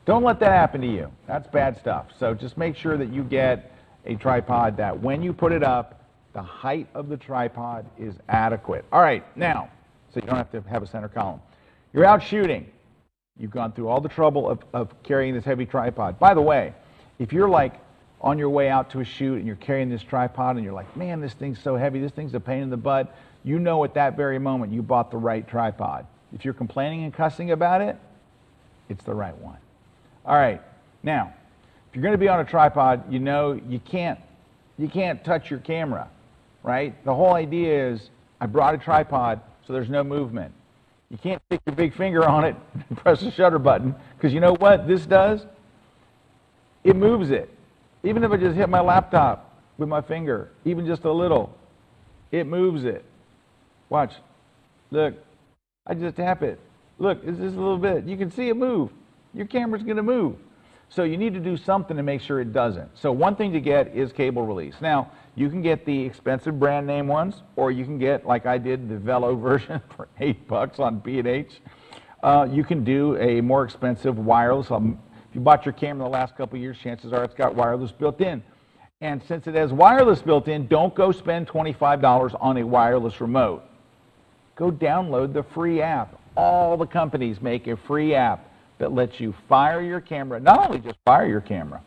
Speaker 1: Don't let that happen to you. That's bad stuff. So just make sure that you get a tripod that when you put it up, the height of the tripod is adequate. All right, now, so you don't have to have a center column. You're out shooting. You've gone through all the trouble of carrying this heavy tripod. By the way, if you're like on your way out to a shoot and you're carrying this tripod and you're like, man, this thing's so heavy, this thing's a pain in the butt, you know at that very moment you bought the right tripod. If you're complaining and cussing about it, it's the right one. All right, now, if you're going to be on a tripod, you know you can't touch your camera, right? The whole idea is I brought a tripod so there's no movement. You can't stick your big finger on it and press the shutter button because you know what this does? It moves it. Even if I just hit my laptop with my finger, even just a little, it moves it. Watch. Look. I just tap it. Look, it's just a little bit. You can see it move. Your camera's going to move. So you need to do something to make sure it doesn't. So one thing to get is cable release. Now, you can get the expensive brand name ones, or you can get, like I did, the Velo version for $8 on B&H. You can do a more expensive wireless. If you bought your camera the last couple of years, chances are it's got wireless built in. And since it has wireless built in, don't go spend $25 on a wireless remote. Go download the free app. All the companies make a free app that lets you fire your camera, not only just fire your camera,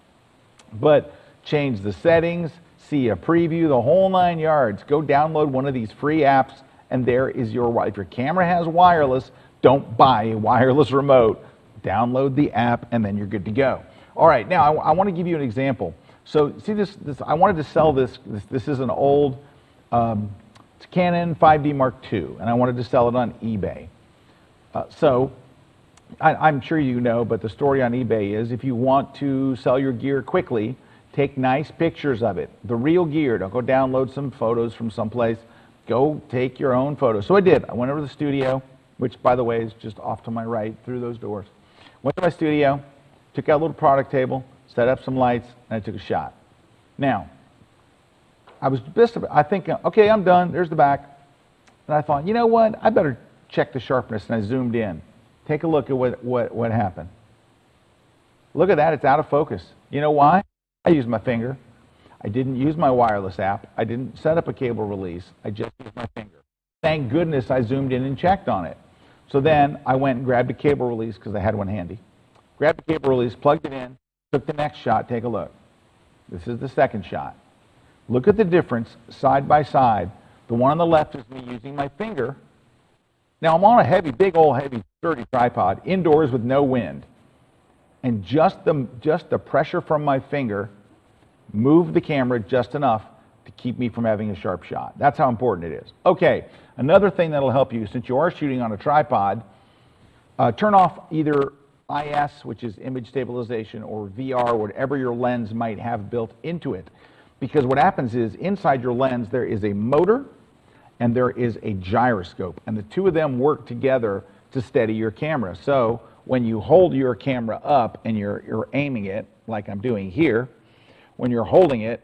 Speaker 1: but change the settings, see a preview, the whole 9 yards. Go download one of these free apps, and there is your, if your camera has wireless, don't buy a wireless remote. Download the app, and then you're good to go. All right, now I want to give you an example. So see this I wanted to sell this. This is an old it's Canon 5D Mark II, and I wanted to sell it on eBay. I'm sure you know, but the story on eBay is if you want to sell your gear quickly, take nice pictures of it. The real gear. Don't go download some photos from someplace. Go take your own photos. So I did. I went over to the studio, which, by the way, is just off to my right through those doors. Went to my studio, took out a little product table, set up some lights, and I took a shot. Now, I was just, I think, okay, I'm done. There's the back. And I thought, you know what? I better check the sharpness, and I zoomed in. Take a look at what happened. Look at that, it's out of focus. You know why? I used my finger. I didn't use my wireless app. I didn't set up a cable release. I just used my finger. Thank goodness I zoomed in and checked on it. So then I went and grabbed a cable release because I had one handy. Grabbed the cable release, plugged it in, took the next shot. Take a look. This is the second shot. Look at the difference side by side. The one on the left is me using my finger. Now I'm on a heavy, big old heavy, sturdy tripod, indoors with no wind. And just the pressure from my finger moved the camera just enough to keep me from having a sharp shot. That's how important it is. Okay, another thing that'll help you, since you are shooting on a tripod, turn off either IS, which is image stabilization, or VR, whatever your lens might have built into it. Because what happens is, inside your lens, there is a motor and there is a gyroscope. And the two of them work together to steady your camera. So when you hold your camera up and you're aiming it, like I'm doing here, when you're holding it,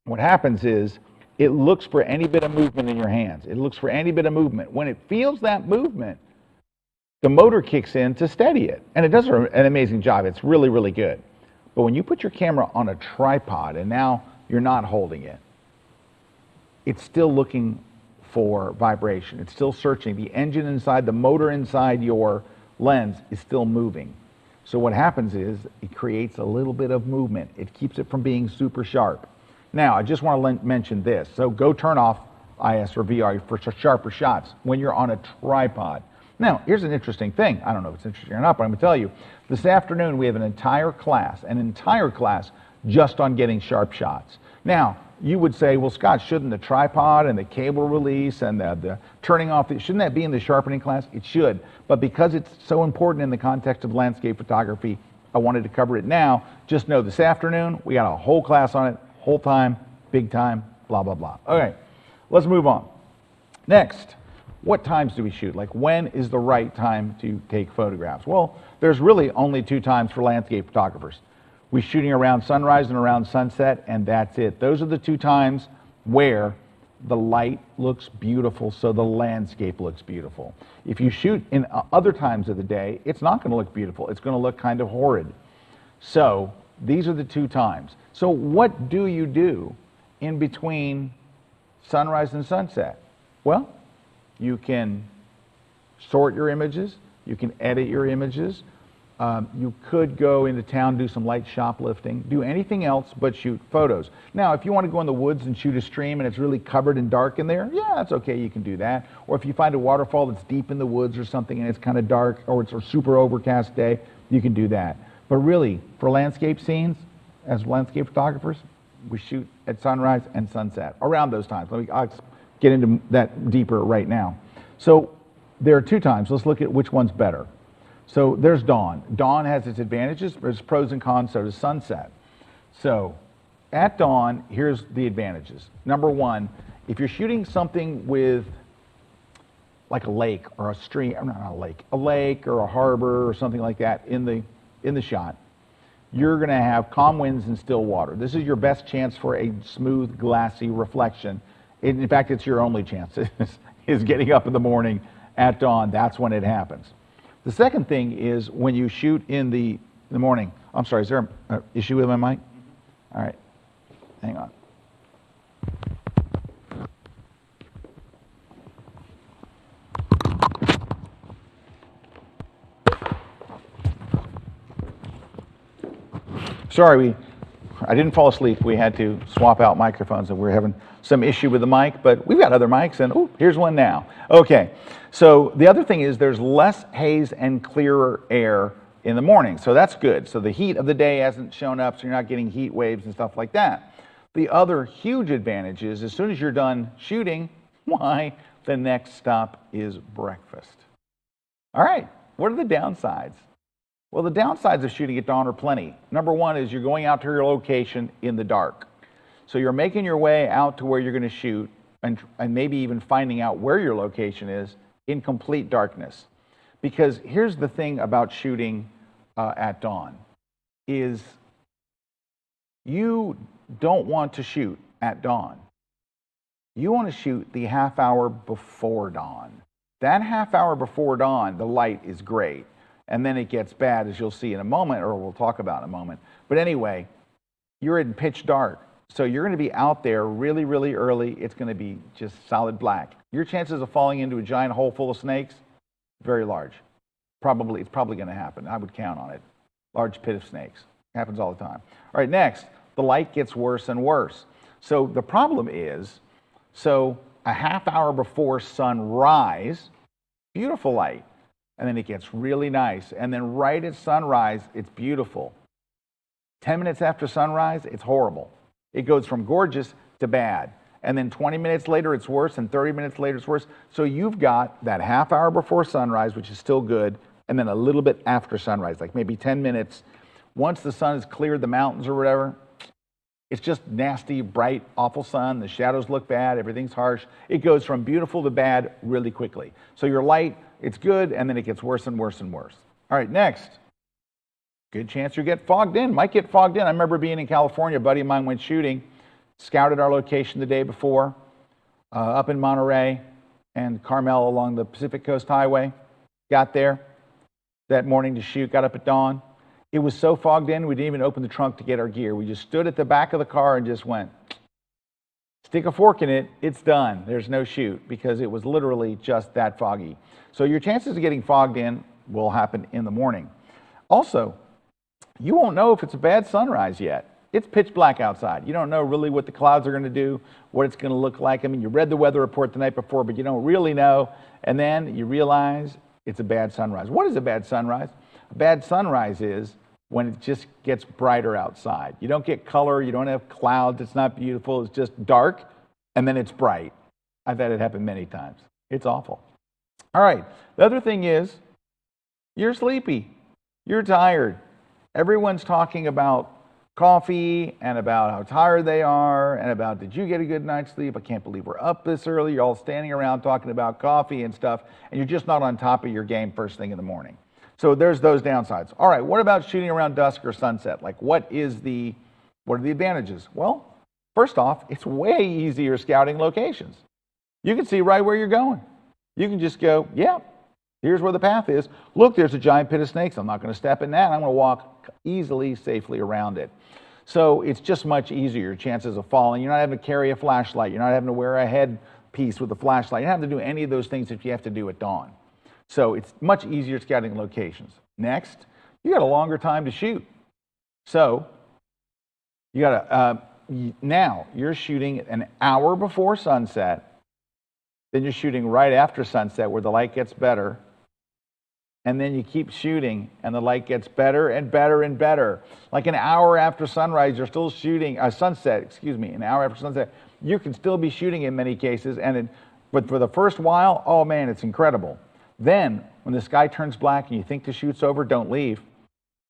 Speaker 1: what happens is it looks for any bit of movement in your hands. It looks for any bit of movement. When it feels that movement, the motor kicks in to steady it. And it does an amazing job. It's really, really good. But when you put your camera on a tripod and now you're not holding it, it's still looking for vibration. It's still searching. The engine inside, the motor inside your lens is still moving. So what happens is it creates a little bit of movement. It keeps it from being super sharp. Now, I just want to mention this. So go turn off IS or VR for sharper shots when you're on a tripod. Now, here's an interesting thing. I don't know if it's interesting or not, but I'm going to tell you. This afternoon, we have an entire class just on getting sharp shots. Now, you would say, well, Scott, shouldn't the tripod and the cable release and the turning off, shouldn't that be in the sharpening class? It should. But because it's so important in the context of landscape photography, I wanted to cover it now. Just know this afternoon, we got a whole class on it, whole time, big time, blah, blah, blah. Okay, let's move on. Next, what times do we shoot? Like, when is the right time to take photographs? Well, there's really only two times for landscape photographers. We're shooting around sunrise and around sunset, and that's it. Those are the two times where the light looks beautiful, so the landscape looks beautiful. If you shoot in other times of the day, it's not going to look beautiful. It's going to look kind of horrid. So these are the two times. So what do you do in between sunrise and sunset? Well, you can sort your images. You can edit your images. You could go into town, do some light shoplifting, do anything else but shoot photos. Now, if you want to go in the woods and shoot a stream and it's really covered and dark in there, yeah, that's okay, you can do that. Or if you find a waterfall that's deep in the woods or something and it's kind of dark, or it's a super overcast day, you can do that. But really, for landscape scenes, as landscape photographers, we shoot at sunrise and sunset, around those times. I'll get into that deeper right now. So there are two times. Let's look at which one's better. So there's dawn. Dawn has its advantages, there's pros and cons, so does sunset. So at dawn, here's the advantages. Number one, if you're shooting something with like a lake or a stream, not a lake or a harbor or something like that in the shot, you're going to have calm winds and still water. This is your best chance for a smooth, glassy reflection. In fact, it's your only chance, is getting up in the morning at dawn. That's when it happens. The second thing is when you shoot in the morning. I'm sorry, is there an issue with my mic? All right, hang on. Sorry, I didn't fall asleep. We had to swap out microphones and we're having some issue with the mic, but we've got other mics and oh, here's one now. Okay, so the other thing is there's less haze and clearer air in the morning, so that's good. So the heat of the day hasn't shown up, so you're not getting heat waves and stuff like that. The other huge advantage is as soon as you're done shooting, why, the next stop is breakfast. All right, what are the downsides? Well, the downsides of shooting at dawn are plenty. Number one is you're going out to your location in the dark. So you're making your way out to where you're going to shoot and maybe even finding out where your location is in complete darkness. Because here's the thing about shooting at dawn is you don't want to shoot at dawn. You want to shoot the half hour before dawn. That half hour before dawn, the light is great. and then it gets bad, as you'll see in a moment, or we'll talk about in a moment. But anyway, you're in pitch dark. So you're going to be out there really, really early. It's going to be just solid black. Your chances of falling into a giant hole full of snakes, very large. It's probably going to happen. I would count on it. Large pit of snakes. Happens all the time. All right, next, the light gets worse and worse. So the problem is, so a half hour before sunrise, beautiful light. And then it gets really nice. And then right at sunrise, it's beautiful. 10 minutes after sunrise, it's horrible. It goes from gorgeous to bad. And then 20 minutes later, it's worse, and 30 minutes later, it's worse. So you've got that half hour before sunrise, which is still good, and then a little bit after sunrise, like maybe 10 minutes. Once the sun has cleared the mountains or whatever, it's just nasty, bright, awful sun. The shadows look bad. Everything's harsh. It goes from beautiful to bad really quickly. So your light, it's good, and then it gets worse and worse and worse. All right, next. Good chance you get fogged in. Might get fogged in. I remember being in California. A buddy of mine went shooting, scouted our location the day before, up in Monterey and Carmel along the Pacific Coast Highway. Got there that morning to shoot, got up at dawn. It was so fogged in, we didn't even open the trunk to get our gear. We just stood at the back of the car and just went, stick a fork in it, it's done. There's no shoot, because it was literally just that foggy. So your chances of getting fogged in will happen in the morning. Also, you won't know if it's a bad sunrise yet. It's pitch black outside. You don't know really what the clouds are going to do, what it's going to look like. I mean, you read the weather report the night before, but you don't really know. And then you realize it's a bad sunrise. What is a bad sunrise? A bad sunrise is when it just gets brighter outside. You don't get color. You don't have clouds. It's not beautiful. It's just dark, and then it's bright. I've had it happen many times. It's awful. All right. The other thing is you're sleepy. You're tired. Everyone's talking about coffee and about how tired they are and about, did you get a good night's sleep? I can't believe we're up this early. You're all standing around talking about coffee and stuff, and you're just not on top of your game first thing in the morning. So there's those downsides. All right, what about shooting around dusk or sunset? Like, what are the advantages? Well, first off, it's way easier scouting locations. You can see right where you're going. You can just go, yeah, here's where the path is. Look, there's a giant pit of snakes. I'm not going to step in that. I'm going to walk easily, safely around it. So it's just much easier. Chances of falling. You're not having to carry a flashlight. You're not having to wear a headpiece with a flashlight. You don't have to do any of those things that you have to do at dawn. So it's much easier scouting locations. Next, you got a longer time to shoot. So you got now you're shooting an hour before sunset. Then you're shooting right after sunset where the light gets better. And then you keep shooting and the light gets better and better and better. Like an hour after sunrise, you're still shooting, sunset, an hour after sunset, you can still be shooting in many cases. But for the first while, oh man, it's incredible. Then when the sky turns black and you think the shoot's over, don't leave,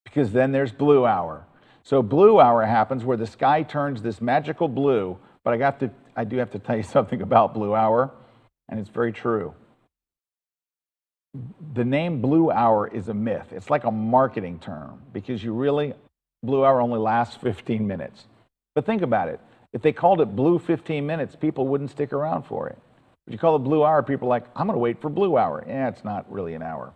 Speaker 1: because then there's blue hour. So blue hour happens where the sky turns this magical blue, but I do have to tell you something about blue hour, and it's very true. The name blue hour is a myth. It's like a marketing term, because blue hour only lasts 15 minutes. But think about it. If they called it blue 15 minutes, people wouldn't stick around for it. If you call it blue hour, people are like, I'm going to wait for blue hour. Yeah, it's not really an hour.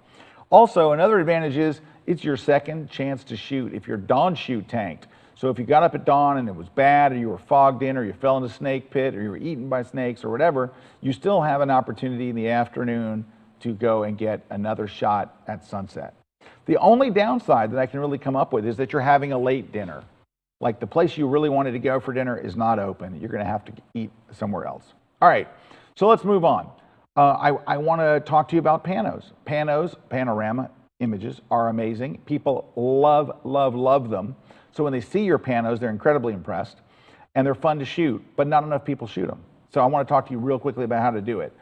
Speaker 1: Also, another advantage is it's your second chance to shoot if your dawn shoot tanked. So if you got up at dawn and it was bad, or you were fogged in, or you fell in a snake pit, or you were eaten by snakes or whatever, you still have an opportunity in the afternoon to go and get another shot at sunset. The only downside that I can really come up with is that you're having a late dinner. Like the place you really wanted to go for dinner is not open. You're going to have to eat somewhere else. All right, so let's move on. I want to talk to you about panos. Panorama images are amazing. People love, love, love them. So when they see your panos, they're incredibly impressed, and they're fun to shoot, but not enough people shoot them. So I want to talk to you real quickly about how to do it.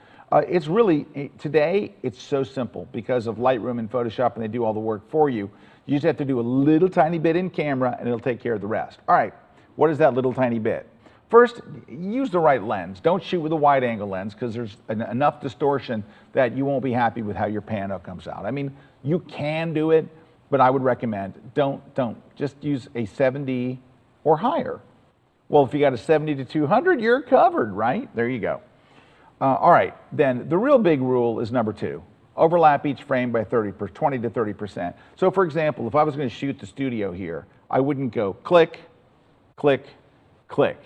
Speaker 1: Today, it's so simple because of Lightroom and Photoshop, and they do all the work for you. You just have to do a little tiny bit in camera, and it'll take care of the rest. All right, what is that little tiny bit? First, use the right lens. Don't shoot with a wide angle lens, because there's enough distortion that you won't be happy with how your pano comes out. I mean, you can do it, but I would recommend don't. Just use a 7D or higher. Well, if you got a 70 to 200, you're covered, right? There you go. All right, then the real big rule is number 2. Overlap each frame by 20 to 30%. So for example, if I was going to shoot the studio here, I wouldn't go click, click, click.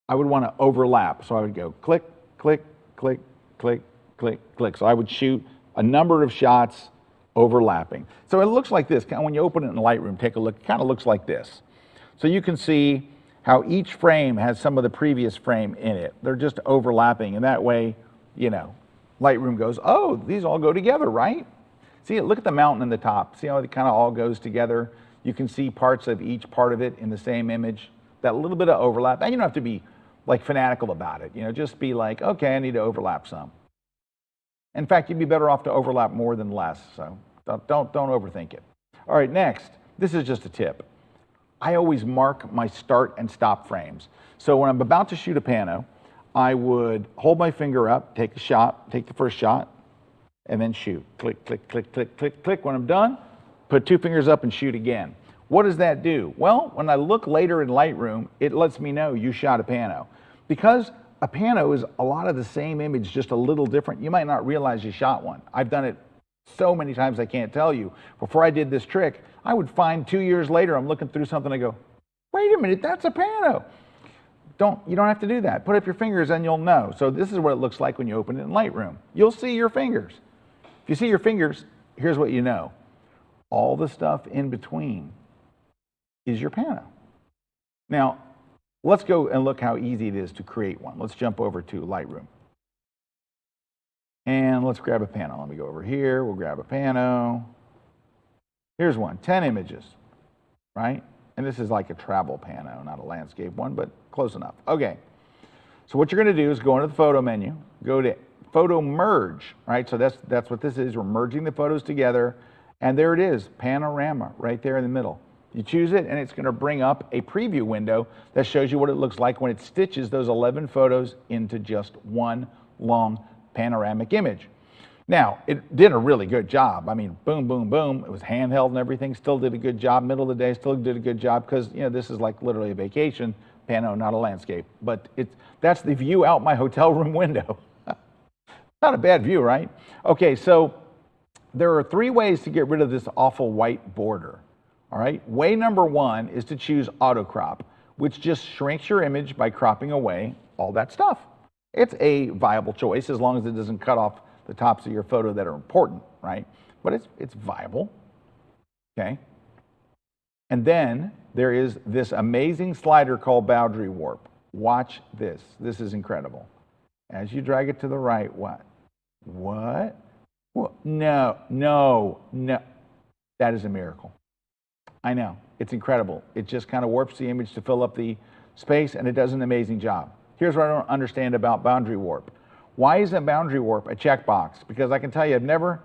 Speaker 1: I would want to overlap. So I would go click, click, click, click, click, click. So I would shoot a number of shots overlapping. So it looks like this. When you open it in Lightroom, take a look, it kind of looks like this. So you can see how each frame has some of the previous frame in it. They're just overlapping, and that way, you know, Lightroom goes, oh, these all go together, right? See, look at the mountain in the top. See how it kind of all goes together? You can see parts of each part of it in the same image. That little bit of overlap. And you don't have to be like fanatical about it. You know, just be like, okay, I need to overlap some. In fact, you'd be better off to overlap more than less. So don't overthink it. All right, next. This is just a tip. I always mark my start and stop frames. So when I'm about to shoot a pano, I would hold my finger up, take a shot, take the first shot, and then shoot. Click, click, click, click, click, click. When I'm done, put 2 fingers up and shoot again. What does that do? Well, when I look later in Lightroom, it lets me know you shot a pano. Because a pano is a lot of the same image, just a little different, you might not realize you shot one. I've done it so many times I can't tell you. Before I did this trick, I would find 2 years later, I'm looking through something, I go, wait a minute, that's a pano. You don't have to do that. Put up your fingers and you'll know. So this is what it looks like when you open it in Lightroom. You'll see your fingers. If you see your fingers, here's what you know. All the stuff in between is your pano. Now, let's go and look how easy it is to create one. Let's jump over to Lightroom. And let's grab a pano. Let me go over here. We'll grab a pano. Here's one, 10 images, right? And this is like a travel pano, not a landscape one, but close enough. Okay. So what you're going to do is go into the photo menu, go to photo merge, right? So that's what this is. We're merging the photos together. And there it is, panorama, right there in the middle. You choose it, and it's going to bring up a preview window that shows you what it looks like when it stitches those 11 photos into just one long panoramic image. Now, it did a really good job. I mean, boom, boom, boom. It was handheld and everything. Still did a good job. Middle of the day, still did a good job because, you know, this is like literally a vacation pano, not a landscape. But that's the view out my hotel room window. Not a bad view, right? Okay, so there are 3 ways to get rid of this awful white border. All right, way number 1 is to choose auto crop, which just shrinks your image by cropping away all that stuff. It's a viable choice as long as it doesn't cut off the tops of your photo that are important, right? But it's viable, okay? And then there is this amazing slider called boundary warp. Watch this. This is incredible. As you drag it to the right, what? What? No. That is a miracle. I know, it's incredible. It just kind of warps the image to fill up the space, and it does an amazing job. Here's what I don't understand about boundary warp. Why isn't boundary warp a checkbox? Because I can tell you, I've never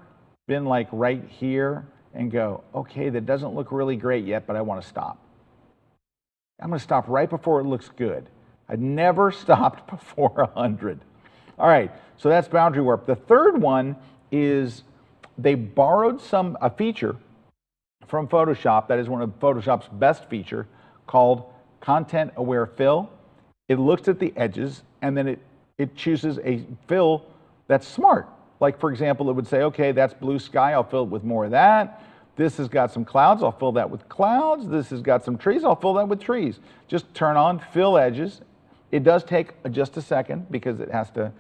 Speaker 1: been like right here and go, okay, that doesn't look really great yet, but I want to stop. I'm going to stop right before it looks good. I've never stopped before 100. All right, so that's boundary warp. The third one is they borrowed a feature from Photoshop, that is one of Photoshop's best feature, called Content Aware Fill. It looks at the edges, and then it chooses a fill that's smart. Like, for example, it would say, okay, that's blue sky, I'll fill it with more of that. This has got some clouds, I'll fill that with clouds. This has got some trees, I'll fill that with trees. Just turn on Fill Edges. It does take just a second because it has to,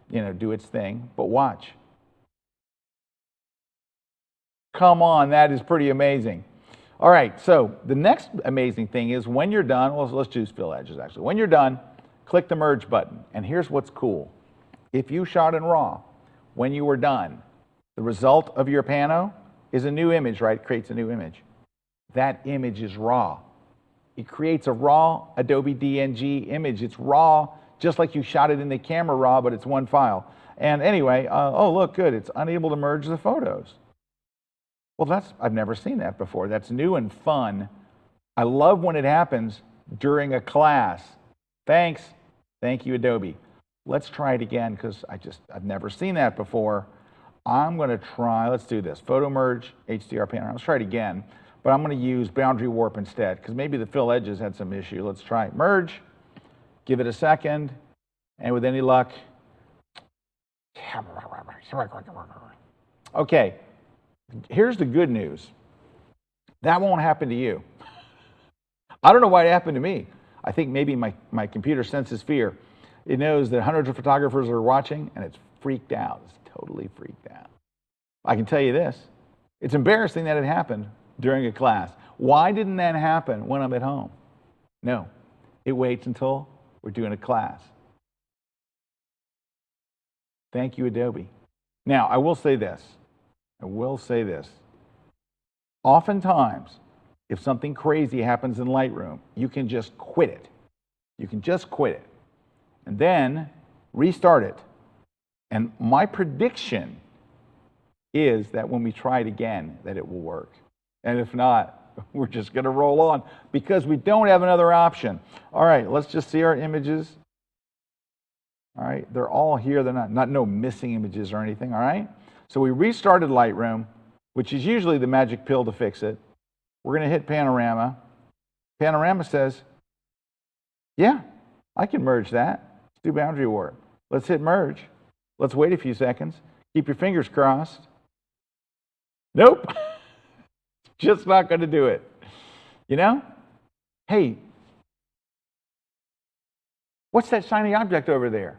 Speaker 1: you know, do its thing, but watch. Come on, that is pretty amazing. All right, so the next amazing thing is when you're done, well, let's choose Fill Edges actually. When you're done, click the Merge button, and here's what's cool. If you shot in RAW, when you were done, the result of your pano is a new image, right? It creates a new image. That image is RAW. It creates a raw Adobe DNG image. It's RAW, just like you shot it in the camera RAW, but it's one file. And anyway, oh, look, good. It's unable to merge the photos. Well, I've never seen that before. That's new and fun. I love when it happens during a class. Thanks. Thank you, Adobe. Let's try it again because I've never seen that before. I'm going to try, let's do this. Photo merge, HDR panorama. Let's try it again, but I'm going to use boundary warp instead because maybe the fill edges had some issue. Let's try merge, give it a second, and with any luck, Okay, here's the good news. That won't happen to you. I don't know why it happened to me. I think maybe my computer senses fear. It knows that hundreds of photographers are watching, and it's freaked out. It's totally freaked out. I can tell you this. It's embarrassing that it happened during a class. Why didn't that happen when I'm at home? No, it waits until we're doing a class. Thank you, Adobe. Now, I will say this. Oftentimes, if something crazy happens in Lightroom, you can just quit it. You can just quit it and then restart it. And my prediction is that when we try it again, that it will work. And if not, we're just going to roll on because we don't have another option. All right, let's just see our images. All right, they're all here. They're not no missing images or anything, all right? So we restarted Lightroom, which is usually the magic pill to fix it. We're going to hit Panorama. Panorama says, yeah, I can merge that. Let's do boundary warp. Let's hit merge. Let's wait a few seconds. Keep your fingers crossed. Nope. Just not going to do it. You know? Hey, what's that shiny object over there?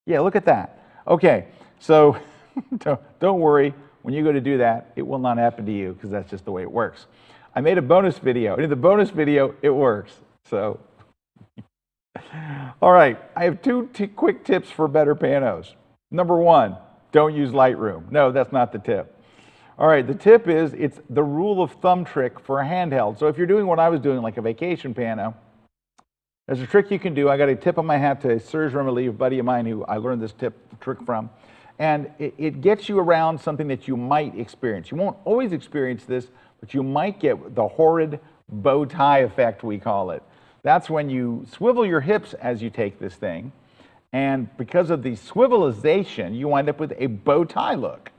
Speaker 1: Yeah, look at that. Okay, so don't worry. When you go to do that, it will not happen to you because that's just the way it works. I made a bonus video, and in the bonus video, it works. So, all right, I have two quick tips for better panos. Number one, don't use Lightroom. No, that's not the tip. All right, the tip is it's the rule of thumb trick for a handheld. So if you're doing what I was doing, like a vacation pano, there's a trick you can do. I got a tip on my hat to Serge Remeli, a buddy of mine who I learned this trick from. And it gets you around something that you might experience. You won't always experience this, but you might get the horrid bow tie effect, we call it. That's when you swivel your hips as you take this thing. And because of the swivelization, you wind up with a bow tie look.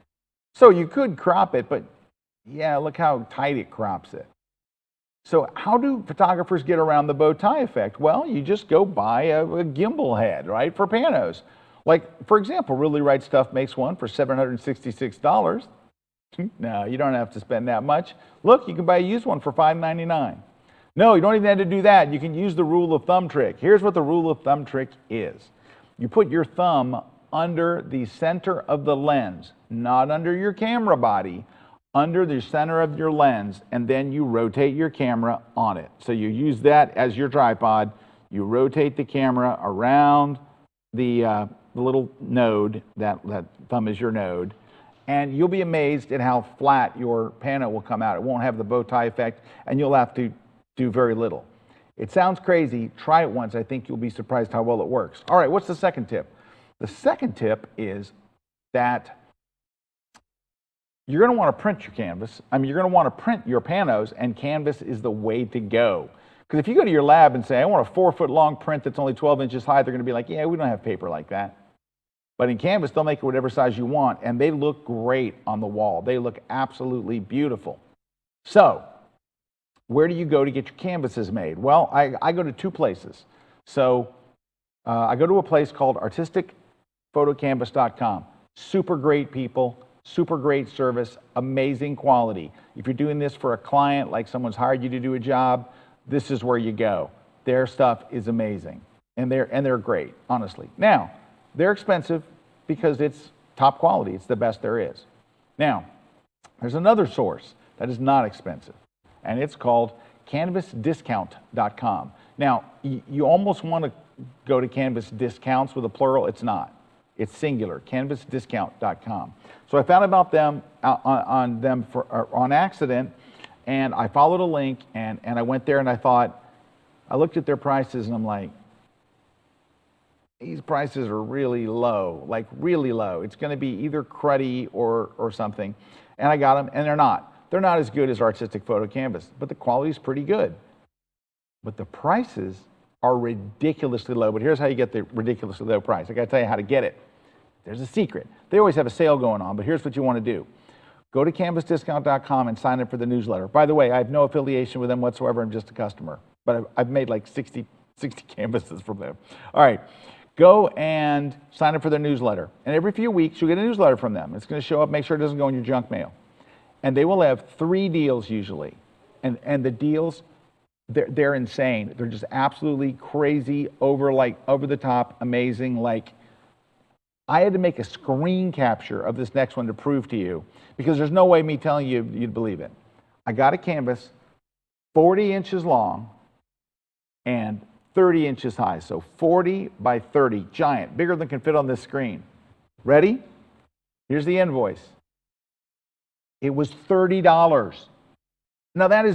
Speaker 1: So you could crop it, but yeah, look how tight it crops it. So how do photographers get around the bow tie effect? Well, you just go buy a gimbal head, right, for panos. Like, for example, Really Right Stuff makes one for $766. No, you don't have to spend that much. Look, you can buy a used one for $599. No, you don't even have to do that. You can use the rule of thumb trick. Here's what the rule of thumb trick is. You put your thumb under the center of the lens, not under your camera body, under the center of your lens, and then you rotate your camera on it. So you use that as your tripod. You rotate the camera around the little node, that thumb is your node, and you'll be amazed at how flat your pano will come out. It won't have the bow tie effect, and you'll have to do very little. It sounds crazy. Try it once. I think you'll be surprised how well it works. All right, what's the second tip? The second tip is that you're going to want to print your canvas. I mean, you're going to want to print your panos, and canvas is the way to go. Because if you go to your lab and say, I want a 4-foot-long print that's only 12 inches high, they're going to be like, yeah, we don't have paper like that. But in canvas, they'll make it whatever size you want, and they look great on the wall. They look absolutely beautiful. So, where do you go to get your canvases made? Well, I go to two places. So, I go to a place called artisticphotocanvas.com. Super great people, super great service, amazing quality. If you're doing this for a client, like someone's hired you to do a job, this is where you go. Their stuff is amazing, and they're great, honestly. Now, they're expensive because it's top quality. It's the best there is. Now, there's another source that is not expensive, and it's called canvasdiscount.com. Now, you almost want to go to Canvas Discounts with a plural. It's not. It's singular, canvasdiscount.com. So I found about them on accident, and I followed a link, and I went there, and I looked at their prices, and I'm like, these prices are really low, like really low. It's going to be either cruddy or something. And I got them, and they're not. They're not as good as Artistic Photo Canvas, but the quality is pretty good. But the prices are ridiculously low. But here's how you get the ridiculously low price. I got to tell you how to get it. There's a secret. They always have a sale going on, but here's what you want to do. Go to canvasdiscount.com and sign up for the newsletter. By the way, I have no affiliation with them whatsoever. I'm just a customer. But I've made like 60 canvases from them. All right. go and sign up for their newsletter. And every few weeks, you'll get a newsletter from them. It's going to show up, make sure it doesn't go in your junk mail. And they will have 3 deals usually. And the deals, they're insane. They're just absolutely crazy, over the top, amazing. Like, I had to make a screen capture of this next one to prove to you, because there's no way me telling you you'd believe it. I got a canvas 40 inches long and 30 inches high. So 40 by 30, giant, bigger than can fit on this screen. Ready? Here's the invoice. It was $30. Now that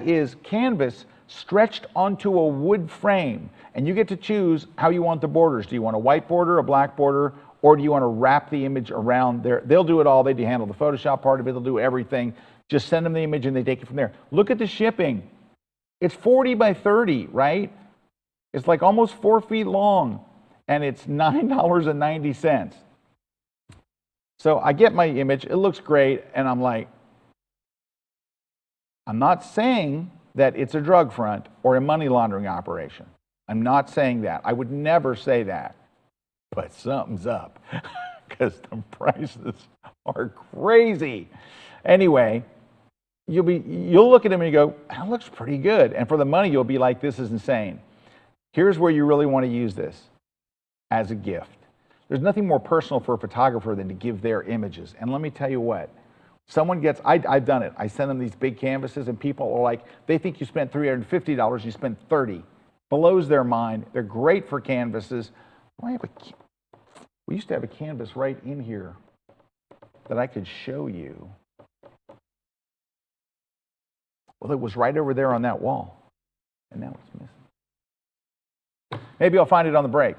Speaker 1: is canvas stretched onto a wood frame, and you get to choose how you want the borders. Do you want a white border, a black border, or do you want to wrap the image around there? They'll do it all. They handle the Photoshop part of it. They'll do everything. Just send them the image and they take it from there. Look at the shipping. It's 40 by 30, right? It's like almost 4 feet long, and it's $9.90. So I get my image. It looks great, and I'm like, I'm not saying that it's a drug front or a money laundering operation. I'm not saying that. I would never say that. But something's up, because the prices are crazy. Anyway, you'll look at them and you go, that looks pretty good. And for the money, you'll be like, this is insane. Here's where you really want to use this: as a gift. There's nothing more personal for a photographer than to give their images. And let me tell you what, someone gets, I've done it. I send them these big canvases, and people are like, they think you spent $350, you spent $30. Blows their mind. They're great for canvases. We used to have a canvas right in here that I could show you. Well, it was right over there on that wall, and now it's missing. Maybe I'll find it on the break.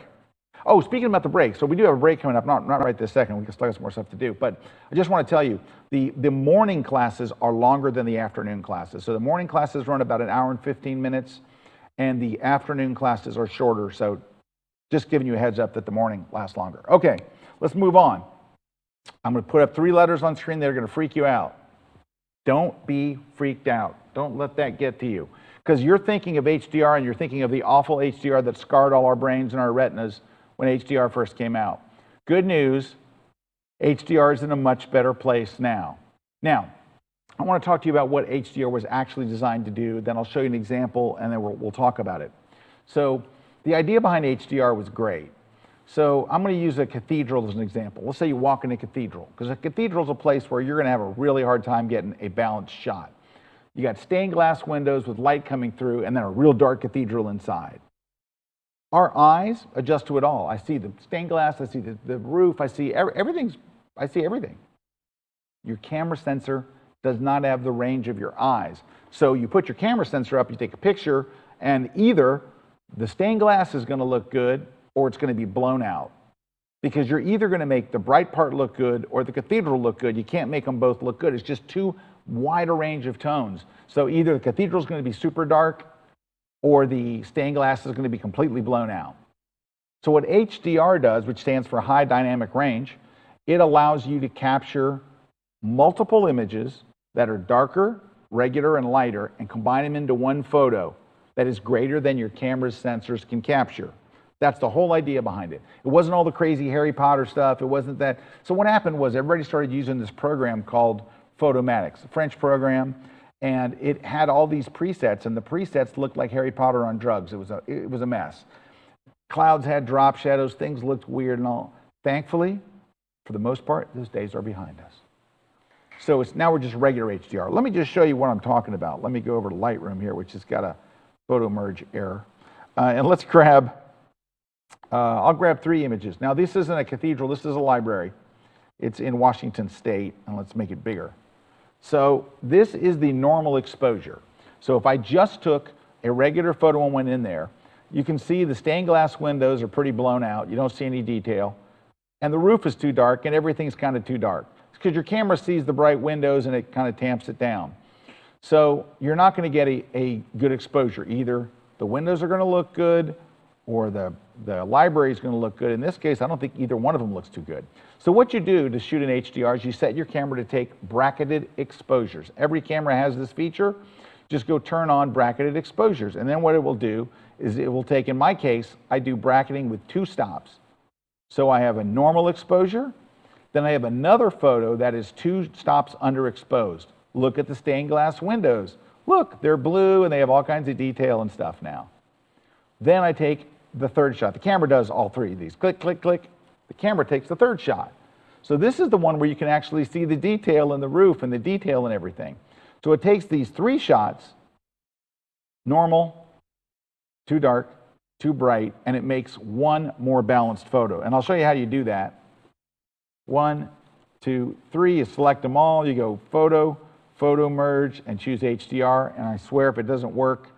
Speaker 1: Oh, speaking about the break, so we do have a break coming up, not right this second. We still have some more stuff to do, but I just want to tell you, the morning classes are longer than the afternoon classes. So the morning classes run about 1 hour and 15 minutes, and the afternoon classes are shorter. So just giving you a heads up that the morning lasts longer. Okay, let's move on. I'm going to put up 3 letters on screen that are going to freak you out. Don't be freaked out. Don't let that get to you. Because you're thinking of HDR, and you're thinking of the awful HDR that scarred all our brains and our retinas when HDR first came out. Good news, HDR is in a much better place now. Now, I want to talk to you about what HDR was actually designed to do. Then I'll show you an example, and then we'll talk about it. So the idea behind HDR was great. So I'm going to use a cathedral as an example. Let's say you walk in a cathedral, because a cathedral is a place where you're going to have a really hard time getting a balanced shot. You got stained glass windows with light coming through, and then a real dark cathedral inside. Our eyes adjust to it all. I see the stained glass, I see the roof, I see everything. Your camera sensor does not have the range of your eyes. So you put your camera sensor up, you take a picture, and either the stained glass is going to look good or it's going to be blown out. Because you're either going to make the bright part look good or the cathedral look good. You can't make them both look good. It's just too wide a range of tones. So either the cathedral is going to be super dark or the stained glass is going to be completely blown out. So what HDR does, which stands for high dynamic range, it allows you to capture multiple images that are darker, regular, and lighter, and combine them into one photo that is greater than your camera's sensors can capture. That's the whole idea behind it. It wasn't all the crazy Harry Potter stuff. It wasn't that. So what happened was everybody started using this program called Photomatics, a French program, and it had all these presets, and the presets looked like Harry Potter on drugs. It was a mess. Clouds had drop shadows. Things looked weird and all. Thankfully, for the most part, those days are behind us. So now we're just regular HDR. Let me just show you what I'm talking about. Let me go over to Lightroom here, which has got a photo merge error. And let's grab, I'll grab 3 images. Now this isn't a cathedral, this is a library. It's in Washington State, and let's make it bigger. So this is the normal exposure. So if I just took a regular photo and went in there, you can see the stained glass windows are pretty blown out. You don't see any detail. And the roof is too dark, and everything's kind of too dark. It's because your camera sees the bright windows and it kind of tamps it down. So you're not going to get a good exposure. Either the windows are going to look good or the library is going to look good. In this case, I don't think either one of them looks too good. So what you do to shoot in HDR is you set your camera to take bracketed exposures. Every camera has this feature. just go turn on bracketed exposures. And then what it will do is it will take, in my case, I do bracketing with 2 stops. So I have a normal exposure, then I have another photo that is 2 stops underexposed. Look at the stained glass windows. Look, they're blue and they have all kinds of detail and stuff now. Then I take the 3rd shot. The camera does all 3 of these. Click, click, click. The camera takes the 3rd shot. So this is the one where you can actually see the detail in the roof and the detail and everything. So it takes these 3 shots, normal, too dark, too bright, and it makes one more balanced photo. And I'll show you how you do that. 1, 2, 3, you select them all, you go photo, photo merge, and choose HDR. And I swear if it doesn't work,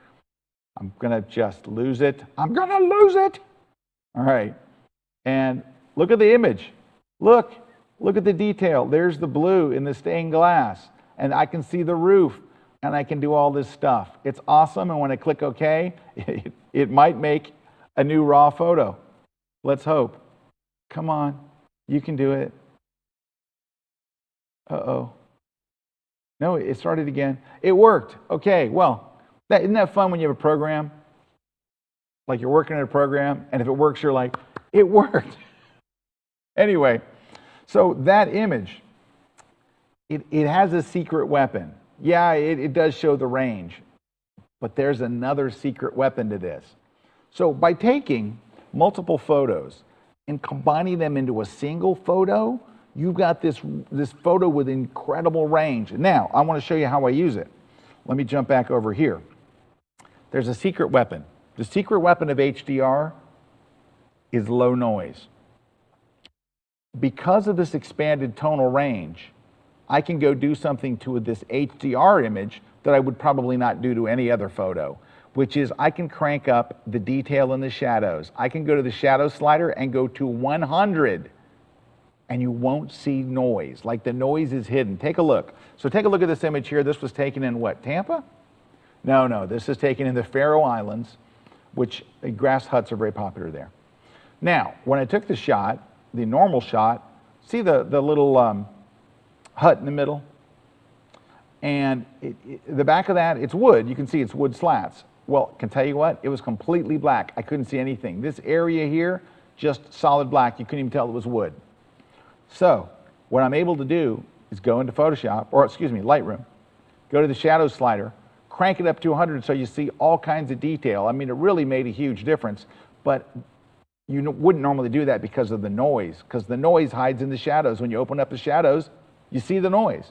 Speaker 1: I'm gonna just lose it. I'm gonna lose it. All right, and look at the image. Look at the detail. There's the blue in the stained glass, and I can see the roof, and I can do all this stuff. It's awesome, and when I click OK, it might make a new raw photo. Let's hope. Come on, you can do it. Uh-oh. No, it started again. It worked. Okay, well, isn't that fun when you have a program? Like you're working at a program, and if it works, you're like, it worked. Anyway, so that image, it has a secret weapon. Yeah, it does show the range, but there's another secret weapon to this. So by taking multiple photos and combining them into a single photo, you've got this photo with incredible range. Now, I want to show you how I use it. Let me jump back over here. There's a secret weapon. The secret weapon of HDR is low noise. Because of this expanded tonal range, I can go do something to this HDR image that I would probably not do to any other photo, which is I can crank up the detail in the shadows. I can go to the shadow slider and go to 100, and you won't see noise. Like the noise is hidden. Take a look. So take a look at this image here. This was taken in what, Tampa? No, this is taken in the Faroe Islands, which grass huts are very popular there. Now, when I took the shot, the normal shot, see the little hut in the middle? And the back of that, it's wood. You can see it's wood slats. Well, I can tell you what, it was completely black. I couldn't see anything. This area here, just solid black. You couldn't even tell it was wood. So what I'm able to do is go into Photoshop, or excuse me, Lightroom, go to the shadow slider, crank it up to 100 so you see all kinds of detail. I mean, it really made a huge difference, but you wouldn't normally do that because of the noise, because the noise hides in the shadows. When you open up the shadows, you see the noise.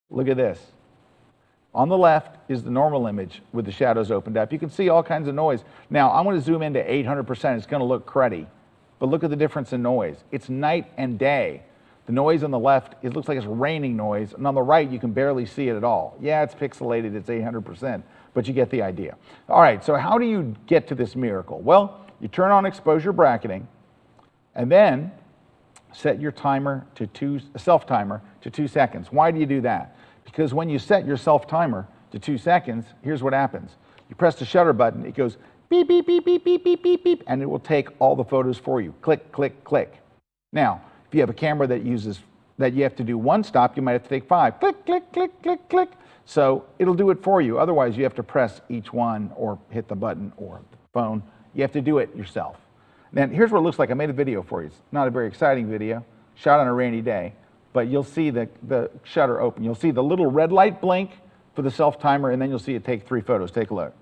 Speaker 1: Look at this. On the left is the normal image with the shadows opened up. You can see all kinds of noise. Now, I'm going to zoom into 800%. It's going to look cruddy. But look at the difference in noise. It's night and day. The noise on the left, it looks like it's raining noise. And on the right, you can barely see it at all. Yeah, it's pixelated. It's 800%. But you get the idea. All right, so how do you get to this miracle? Well, you turn on exposure bracketing, and then set your timer to self-timer to 2 seconds. Why do you do that? Because when you set your self-timer to 2 seconds, here's what happens. You press the shutter button, it goes beep, beep, beep, beep, beep, beep, beep, beep, and it will take all the photos for you. Click, click, click. Now, if you have a camera that you have to do 1 stop, you might have to take 5. Click, click, click, click, click. So it'll do it for you. Otherwise, you have to press each one or hit the button or the phone. You have to do it yourself. Then here's what it looks like. I made a video for you. It's not a very exciting video, shot on a rainy day, but you'll see the shutter open. You'll see the little red light blink for the self-timer, and then you'll see it take 3 photos. Take a look.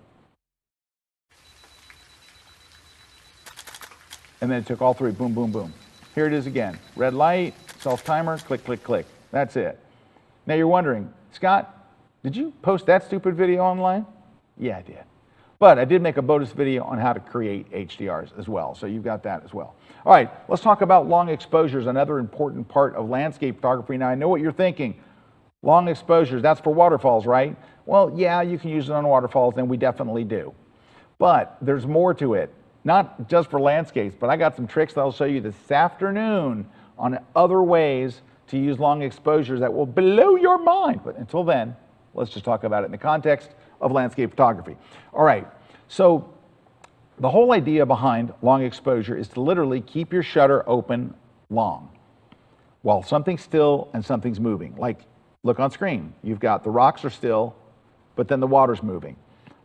Speaker 1: And then it took all 3. Boom, boom, boom. Here it is again. Red light, self-timer, click, click, click. That's it. Now you're wondering, Scott, did you post that stupid video online? Yeah, I did. But I did make a bonus video on how to create HDRs as well, so you've got that as well. All right, let's talk about long exposures, another important part of landscape photography. Now, I know what you're thinking. Long exposures, that's for waterfalls, right? Well, yeah, you can use it on waterfalls, and we definitely do. But there's more to it, not just for landscapes, but I got some tricks that I'll show you this afternoon on other ways to use long exposures that will blow your mind. But until then, let's just talk about it in the context of landscape photography. All right, so the whole idea behind long exposure is to literally keep your shutter open long while something's still and something's moving. Like, look on screen. You've got the rocks are still, but then the water's moving.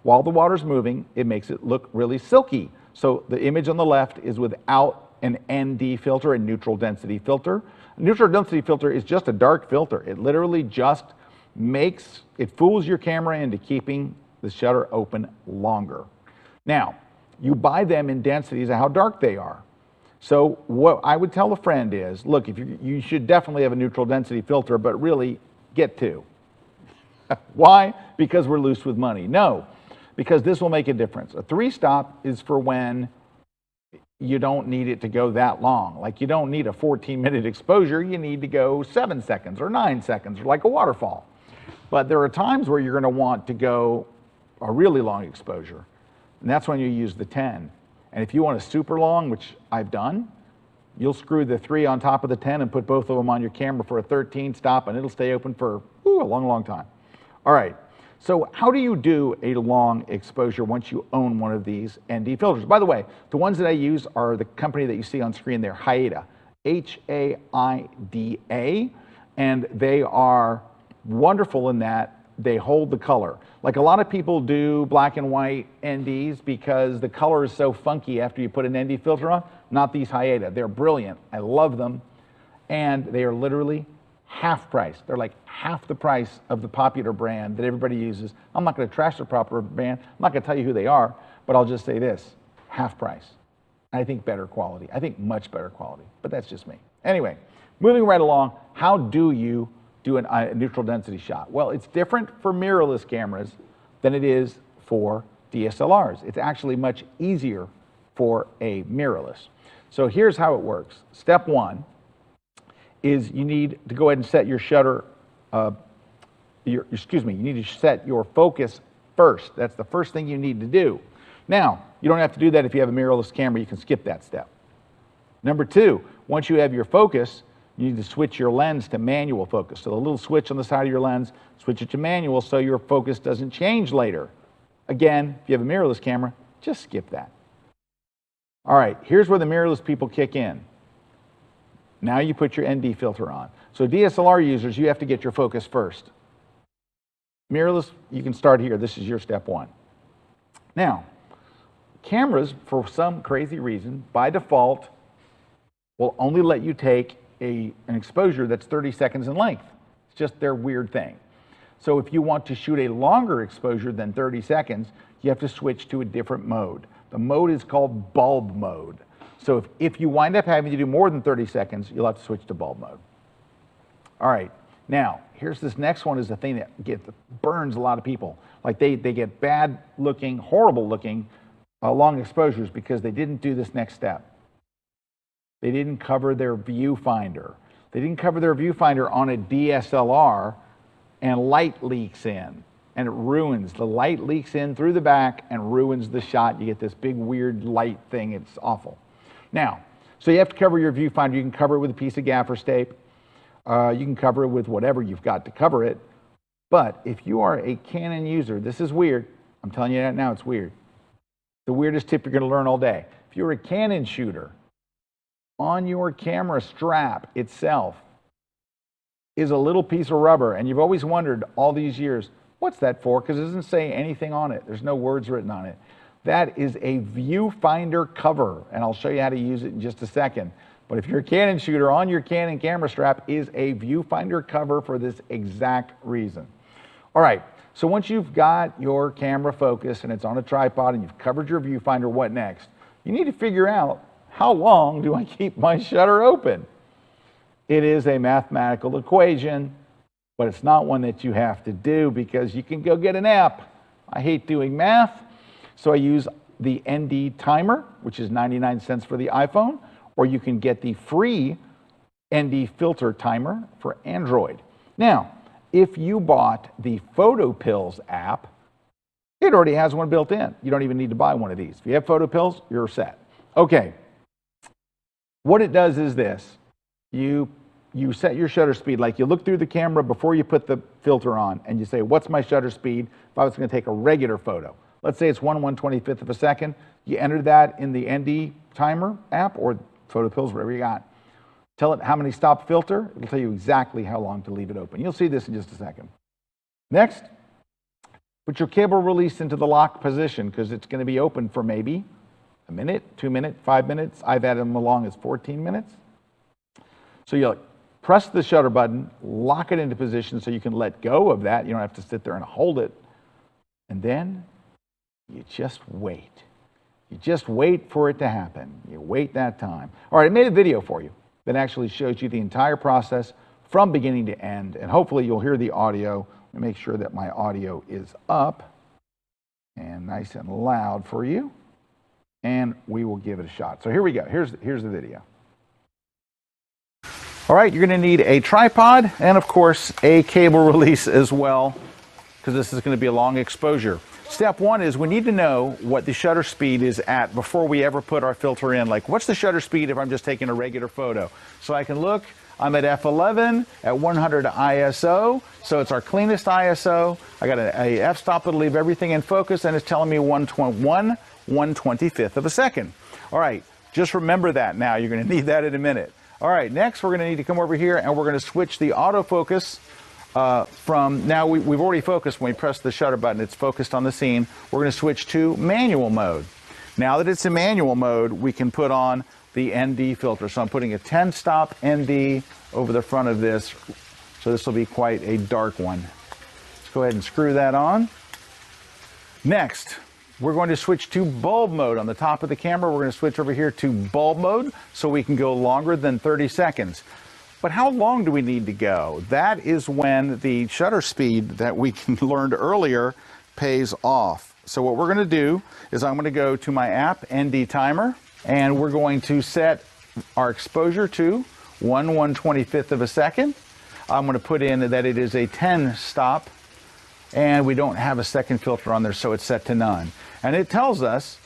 Speaker 1: While the water's moving, it makes it look really silky. So the image on the left is without an ND filter, a neutral density filter. A neutral density filter is just a dark filter. It literally just it fools your camera into keeping the shutter open longer. Now, you buy them in densities of how dark they are. So what I would tell a friend is, look, if you should definitely have a neutral density filter, but really get two. Why? Because we're loose with money. No, because this will make a difference. A 3-stop is for when you don't need it to go that long. Like you don't need a 14-minute exposure, you need to go 7 seconds or 9 seconds, or like a waterfall. But there are times where you're going to want to go a really long exposure, and that's when you use the 10. And if you want a super long, which I've done, you'll screw the 3 on top of the 10 and put both of them on your camera for a 13 stop, and it'll stay open for a long, long time. All right, so how do you do a long exposure once you own one of these ND filters? By the way, the ones that I use are the company that you see on screen there, Haida, H-A-I-D-A, and they are wonderful in that they hold the color. Like a lot of people do black and white NDs because the color is so funky after you put an ND filter on. Not these Haida. They're brilliant. I love them. And they are literally half price. They're like half the price of the popular brand that everybody uses. I'm not going to trash the popular brand. I'm not going to tell you who they are, but I'll just say this, half price. I think better quality. I think much better quality, but that's just me. Anyway, moving right along, how do you do a neutral density shot? Well, it's different for mirrorless cameras than it is for DSLRs. It's actually much easier for a mirrorless. So here's how it works. Step 1 is you need to go ahead and set your shutter, you need to set your focus first. That's the first thing you need to do. Now, you don't have to do that if you have a mirrorless camera. You can skip that step. Number 2, once you have your focus, you need to switch your lens to manual focus. So the little switch on the side of your lens, switch it to manual so your focus doesn't change later. Again, if you have a mirrorless camera, just skip that. All right, here's where the mirrorless people kick in. Now you put your ND filter on. So DSLR users, you have to get your focus first. Mirrorless, you can start here. This is your step 1. Now, cameras, for some crazy reason, by default, will only let you take an exposure that's 30 seconds in length. It's just their weird thing. So if you want to shoot a longer exposure than 30 seconds, you have to switch to a different mode. The mode is called bulb mode. So if you wind up having to do more than 30 seconds, you'll have to switch to bulb mode. All right, now here's this next one is the thing that burns a lot of people. Like they get bad looking, horrible looking long exposures because they didn't do this next step. They didn't cover their viewfinder. They didn't cover their viewfinder on a DSLR, and light leaks in, and it ruins. The light leaks in through the back and ruins the shot. You get this big weird light thing. It's awful. Now, so you have to cover your viewfinder. You can cover it with a piece of gaffer's tape. You can cover it with whatever you've got to cover it. But if you are a Canon user, this is weird. I'm telling you that now, it's weird. The weirdest tip you're going to learn all day. If you're a Canon shooter, on your camera strap itself is a little piece of rubber, and you've always wondered all these years, what's that for? Because it doesn't say anything on it. There's no words written on it. That is a viewfinder cover, and I'll show you how to use it in just a second. But if you're a Canon shooter, on your Canon camera strap is a viewfinder cover for this exact reason. All right, so once you've got your camera focused and it's on a tripod and you've covered your viewfinder, what next? You need to figure out, how long do I keep my shutter open? It is a mathematical equation, but it's not one that you have to do because you can go get an app. I hate doing math, so I use the ND timer, which is 99 cents for the iPhone, or you can get the free ND filter timer for Android. Now, if you bought the PhotoPills app, it already has one built in. You don't even need to buy one of these. If you have PhotoPills, you're set. Okay. What it does is this. You set your shutter speed, like you look through the camera before you put the filter on and you say, what's my shutter speed if I was going to take a regular photo? Let's say it's 1/125th of a second. You enter that in the ND timer app or PhotoPills, whatever you got. Tell it how many stop filter. It'll tell you exactly how long to leave it open. You'll see this in just a second. Next, Put your cable release into the lock position because it's going to be open for maybe a minute, 2 minutes, 5 minutes. I've had them as long as 14 minutes. So you press the shutter button, lock it into position so you can let go of that. You don't have to sit there and hold it. And then you just wait. You just wait for it to happen. You wait that time. All right, I made a video for you that actually shows you the entire process from beginning to end. And hopefully you'll hear the audio. Let me make sure that my audio is up and nice and loud for you. And we will give it a shot. So here we go. Here's the video. All right, you're going to need a tripod and, of course, a cable release as well, because this is going to be a long exposure. Step one is we need to know what the shutter speed is at before we ever put our filter in. Like, what's the shutter speed if I'm just taking a regular photo? So I can look, I'm at f11 at 100 ISO, so it's our cleanest ISO. I got a f-stop that'll leave everything in focus, and it's telling me 1/125th of a second. All right, just remember that now. You're going to need that in a minute. All right, next we're going to need to come over here and we're going to switch the autofocus from, now we've already focused when we press the shutter button, it's focused on the scene. We're going to switch to manual mode. Now that it's in manual mode, we can put on the ND filter. So I'm putting a 10-stop ND over the front of this. So this will be quite a dark one. Let's go ahead and screw that on. Next, we're going to switch to bulb mode. On the top of the camera, we're going to switch over here to bulb mode so we can go longer than 30 seconds. But how long do we need to go? That is when the shutter speed that we learned earlier pays off. So what we're going to do is I'm going to go to my app, ND Timer, and we're going to set our exposure to 1/125th of a second. I'm going to put in that it is a 10-stop, and we don't have a second filter on there, so it's set to none. And it tells us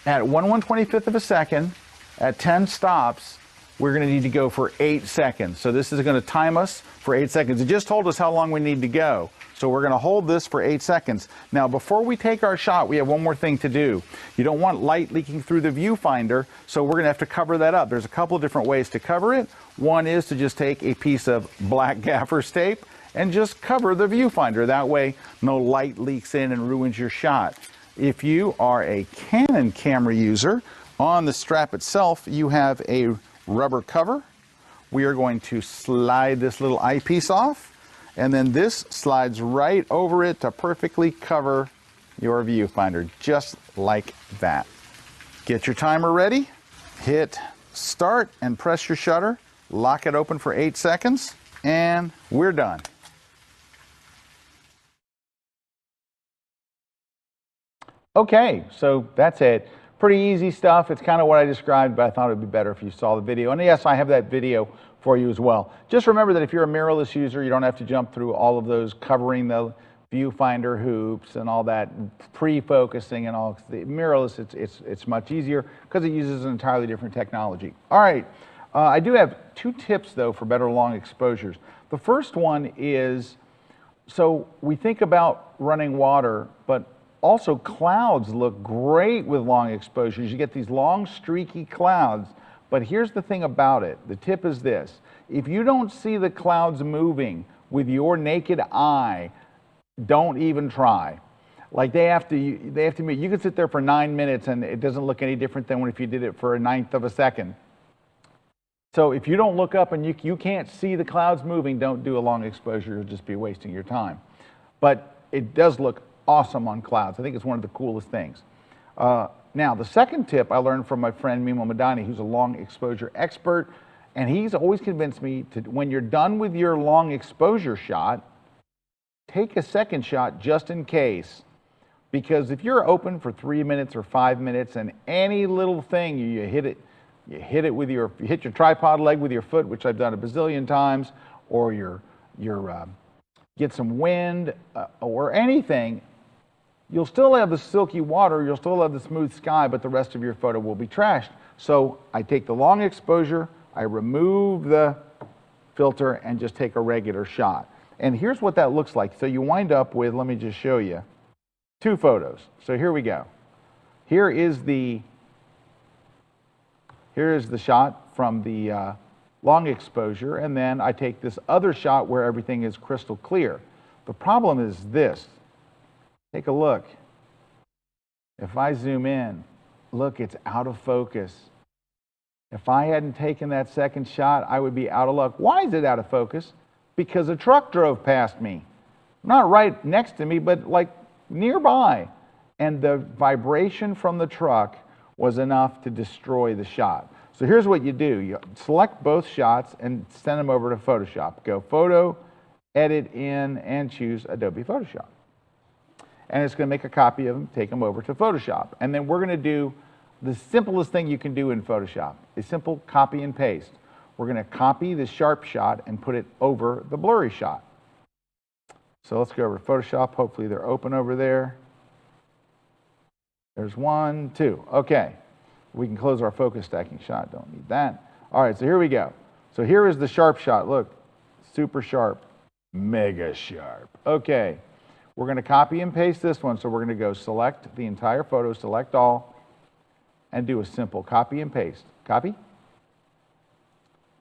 Speaker 1: at 1/125th of a second, at 10 stops, we're going to need to go for 8 seconds. So this is going to time us for 8 seconds. It just told us how long we need to go. So we're going to hold this for 8 seconds. Now, before we take our shot, we have one more thing to do. You don't want light leaking through the viewfinder, so we're going to have to cover that up. There's a couple of different ways to cover it. One is to just take a piece of black gaffer's tape and just cover the viewfinder. That way, no light leaks in and ruins your shot. If you are a Canon camera user, on the strap itself, you have a rubber cover. We are going to slide this little eyepiece off, and then this slides right over it to perfectly cover your viewfinder, just like that. Get your timer ready, hit start and press your shutter, lock it open for 8 seconds, and we're done. Okay, so that's it. Pretty easy stuff. It's kind of what I described, but I thought it would be better if you saw the video. And yes, I have that video for you as well. Just remember that if you're a mirrorless user, you don't have to jump through all of those covering the viewfinder hoops and all that pre-focusing and all. The mirrorless, it's much easier because it uses an entirely different technology. All right, I do have 2 tips though for better long exposures. The first one is, so we think about running water, but also clouds look great with long exposures. You get these long streaky clouds, but here's the thing about it. The tip is this. If you don't see the clouds moving with your naked eye, don't even try. Like they have to move. You can sit there for 9 minutes and it doesn't look any different than if you did it for 1/9 of a second. So if you don't look up and you can't see the clouds moving, don't do a long exposure. You'll just be wasting your time. But it does look awesome on clouds. I think it's one of the coolest things. Now, the second tip I learned from my friend Mimo Madani, who's a long exposure expert, and he's always convinced me to, when you're done with your long exposure shot, take a second shot just in case. Because if you're open for 3 minutes or 5 minutes and any little thing, you hit your tripod leg with your foot, which I've done a bazillion times, or get some wind or anything, you'll still have the silky water, you'll still have the smooth sky, but the rest of your photo will be trashed. So I take the long exposure, I remove the filter, and just take a regular shot. And here's what that looks like. So you wind up with, let me just show you, 2 photos. So here we go. Here is the shot from the long exposure, and then I take this other shot where everything is crystal clear. The problem is this. Take a look. If I zoom in, look, it's out of focus. If I hadn't taken that second shot, I would be out of luck. Why is it out of focus? Because a truck drove past me. Not right next to me, but like nearby. And the vibration from the truck was enough to destroy the shot. So here's what you do. You select both shots and send them over to Photoshop. Go Photo, Edit in, and choose Adobe Photoshop. And it's going to make a copy of them, take them over to Photoshop. And then we're going to do the simplest thing you can do in Photoshop, a simple copy and paste. We're going to copy the sharp shot and put it over the blurry shot. So let's go over to Photoshop. Hopefully they're open over there. There's 1, 2. Okay. We can close our focus stacking shot. Don't need that. All right, so here we go. So here is the sharp shot. Look, super sharp, mega sharp. Okay. We're going to copy and paste this one. So we're going to go select the entire photo, select all, and do a simple copy and paste. Copy.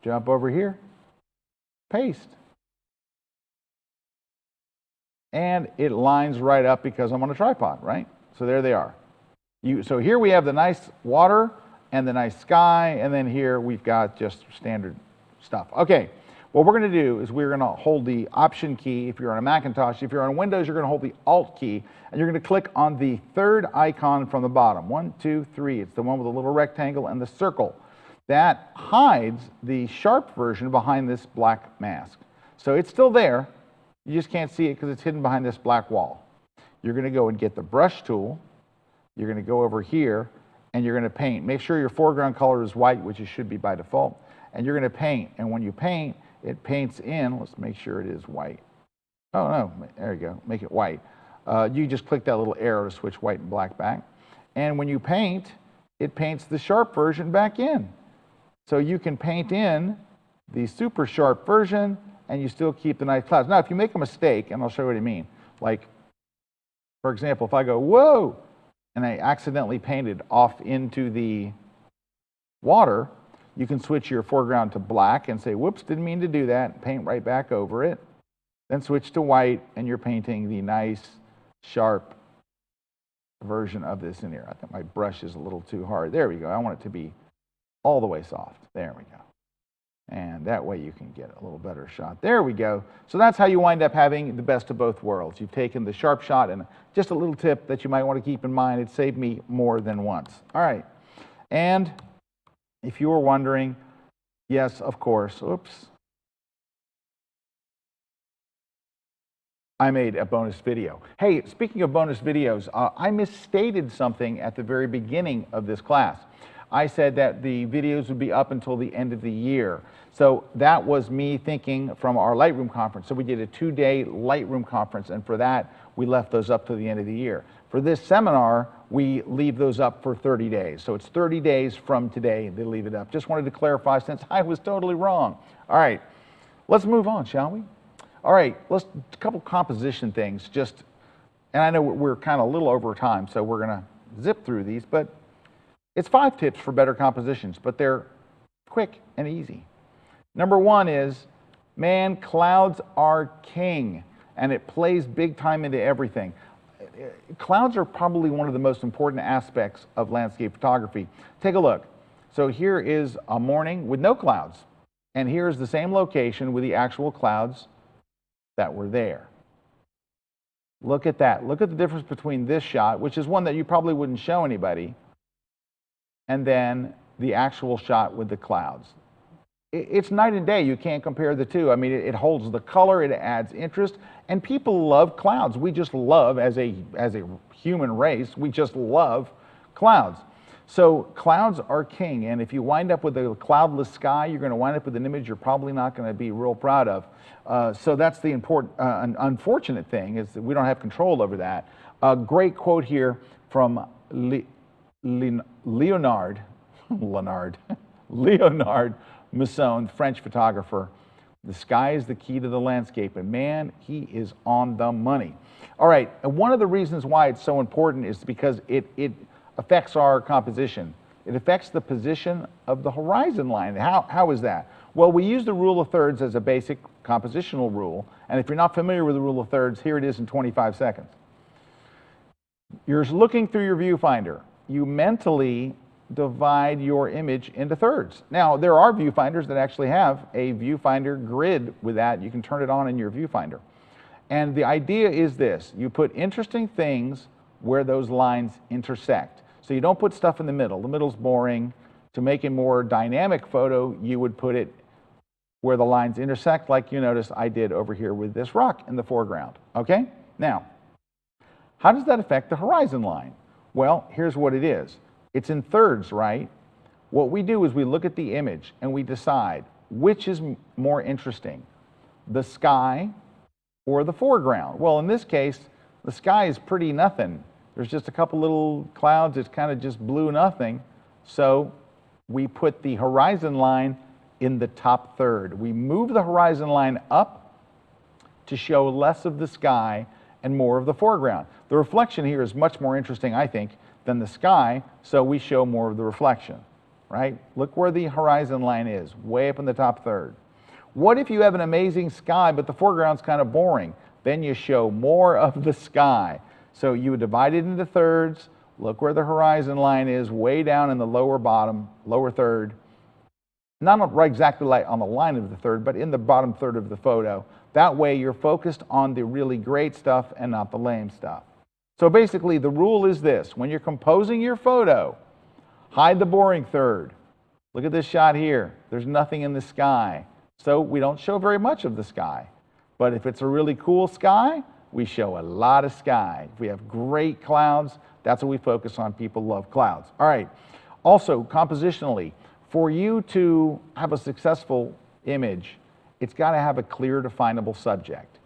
Speaker 1: Jump over here. Paste. And it lines right up because I'm on a tripod, right? So there they are. So here we have the nice water and the nice sky, and then here we've got just standard stuff. Okay, what we're going to do is we're going to hold the Option key if you're on a Macintosh. If you're on Windows, you're going to hold the Alt key, and you're going to click on the third icon from the bottom. 1, 2, 3. It's the one with the little rectangle and the circle. That hides the sharp version behind this black mask. So it's still there. You just can't see it because it's hidden behind this black wall. You're going to go and get the brush tool. You're going to go over here, and you're going to paint. Make sure your foreground color is white, which it should be by default. And you're going to paint. And when you paint, it paints in. Let's make sure it is white. Oh, no. There you go. Make it white. You just click that little arrow to switch white and black back. And when you paint, it paints the sharp version back in. So you can paint in the super sharp version, and you still keep the nice clouds. Now, if you make a mistake, and I'll show you what I mean. Like, for example, if I go, whoa, and I accidentally painted off into the water, you can switch your foreground to black and say, whoops, didn't mean to do that, paint right back over it. Then switch to white, and you're painting the nice, sharp version of this in here. I think my brush is a little too hard. There we go. I want it to be all the way soft. There we go. And that way you can get a little better shot. There we go. So that's how you wind up having the best of both worlds. You've taken the sharp shot, and just a little tip that you might want to keep in mind, it saved me more than once. All right. And if you were wondering, yes, of course, oops, I made a bonus video. Hey, speaking of bonus videos, I misstated something at the very beginning of this class. I said that the videos would be up until the end of the year. So that was me thinking from our Lightroom conference. So we did a 2-day Lightroom conference, and for that, we left those up to the end of the year. For this seminar, we leave those up for 30 days. So it's 30 days from today they leave it up. Just wanted to clarify since I was totally wrong. All right, let's move on, shall we? All right, let's a couple composition things. And I know we're kind of a little over time, so we're going to zip through these, but it's 5 tips for better compositions, but they're quick and easy. Number 1 is, man, clouds are king, and it plays big time into everything. Clouds are probably one of the most important aspects of landscape photography. Take a look. So here is a morning with no clouds, and here's the same location with the actual clouds that were there. Look at that. Look at the difference between this shot, which is one that you probably wouldn't show anybody, and then the actual shot with the clouds. It's night and day. You can't compare the two. I mean, it holds the color, it adds interest, and people love clouds. We just love, as a human race, we just love clouds. So clouds are king, and if you wind up with a cloudless sky, you're going to wind up with an image you're probably not going to be real proud of. So that's the unfortunate thing, is that we don't have control over that. A great quote here from Leonard Masson, French photographer. The sky is the key to the landscape, and man, he is on the money. All right, and one of the reasons why it's so important is because it affects our composition. It affects the position of the horizon line. How is that? Well, we use the rule of thirds as a basic compositional rule, and if you're not familiar with the rule of thirds, here it is in 25 seconds. You're looking through your viewfinder. You mentally divide your image into thirds. Now, there are viewfinders that actually have a viewfinder grid with that. You can turn it on in your viewfinder. And the idea is this: you put interesting things where those lines intersect. So you don't put stuff in the middle. The middle's boring. To make a more dynamic photo, you would put it where the lines intersect, like you notice I did over here with this rock in the foreground. Okay? Now, how does that affect the horizon line? Well, here's what it is. It's in thirds, right? What we do is we look at the image and we decide which is more interesting, the sky or the foreground. Well, in this case, the sky is pretty nothing. There's just a couple little clouds. It's kind of just blue nothing. So we put the horizon line in the top third. We move the horizon line up to show less of the sky and more of the foreground. The reflection here is much more interesting, I think, than the sky, so we show more of the reflection, right? Look where the horizon line is, way up in the top third. What if you have an amazing sky, but the foreground's kind of boring? Then you show more of the sky. So you would divide it into thirds. Look where the horizon line is, way down in the lower bottom, lower third. Not right exactly like on the line of the third, but in the bottom third of the photo. That way you're focused on the really great stuff and not the lame stuff. So basically the rule is this: when you're composing your photo, hide the boring third. Look at this shot here. There's nothing in the sky. So we don't show very much of the sky. But if it's a really cool sky, we show a lot of sky. If we have great clouds, that's what we focus on. People love clouds. All right. Also, compositionally, for you to have a successful image, it's got to have a clear, definable subject.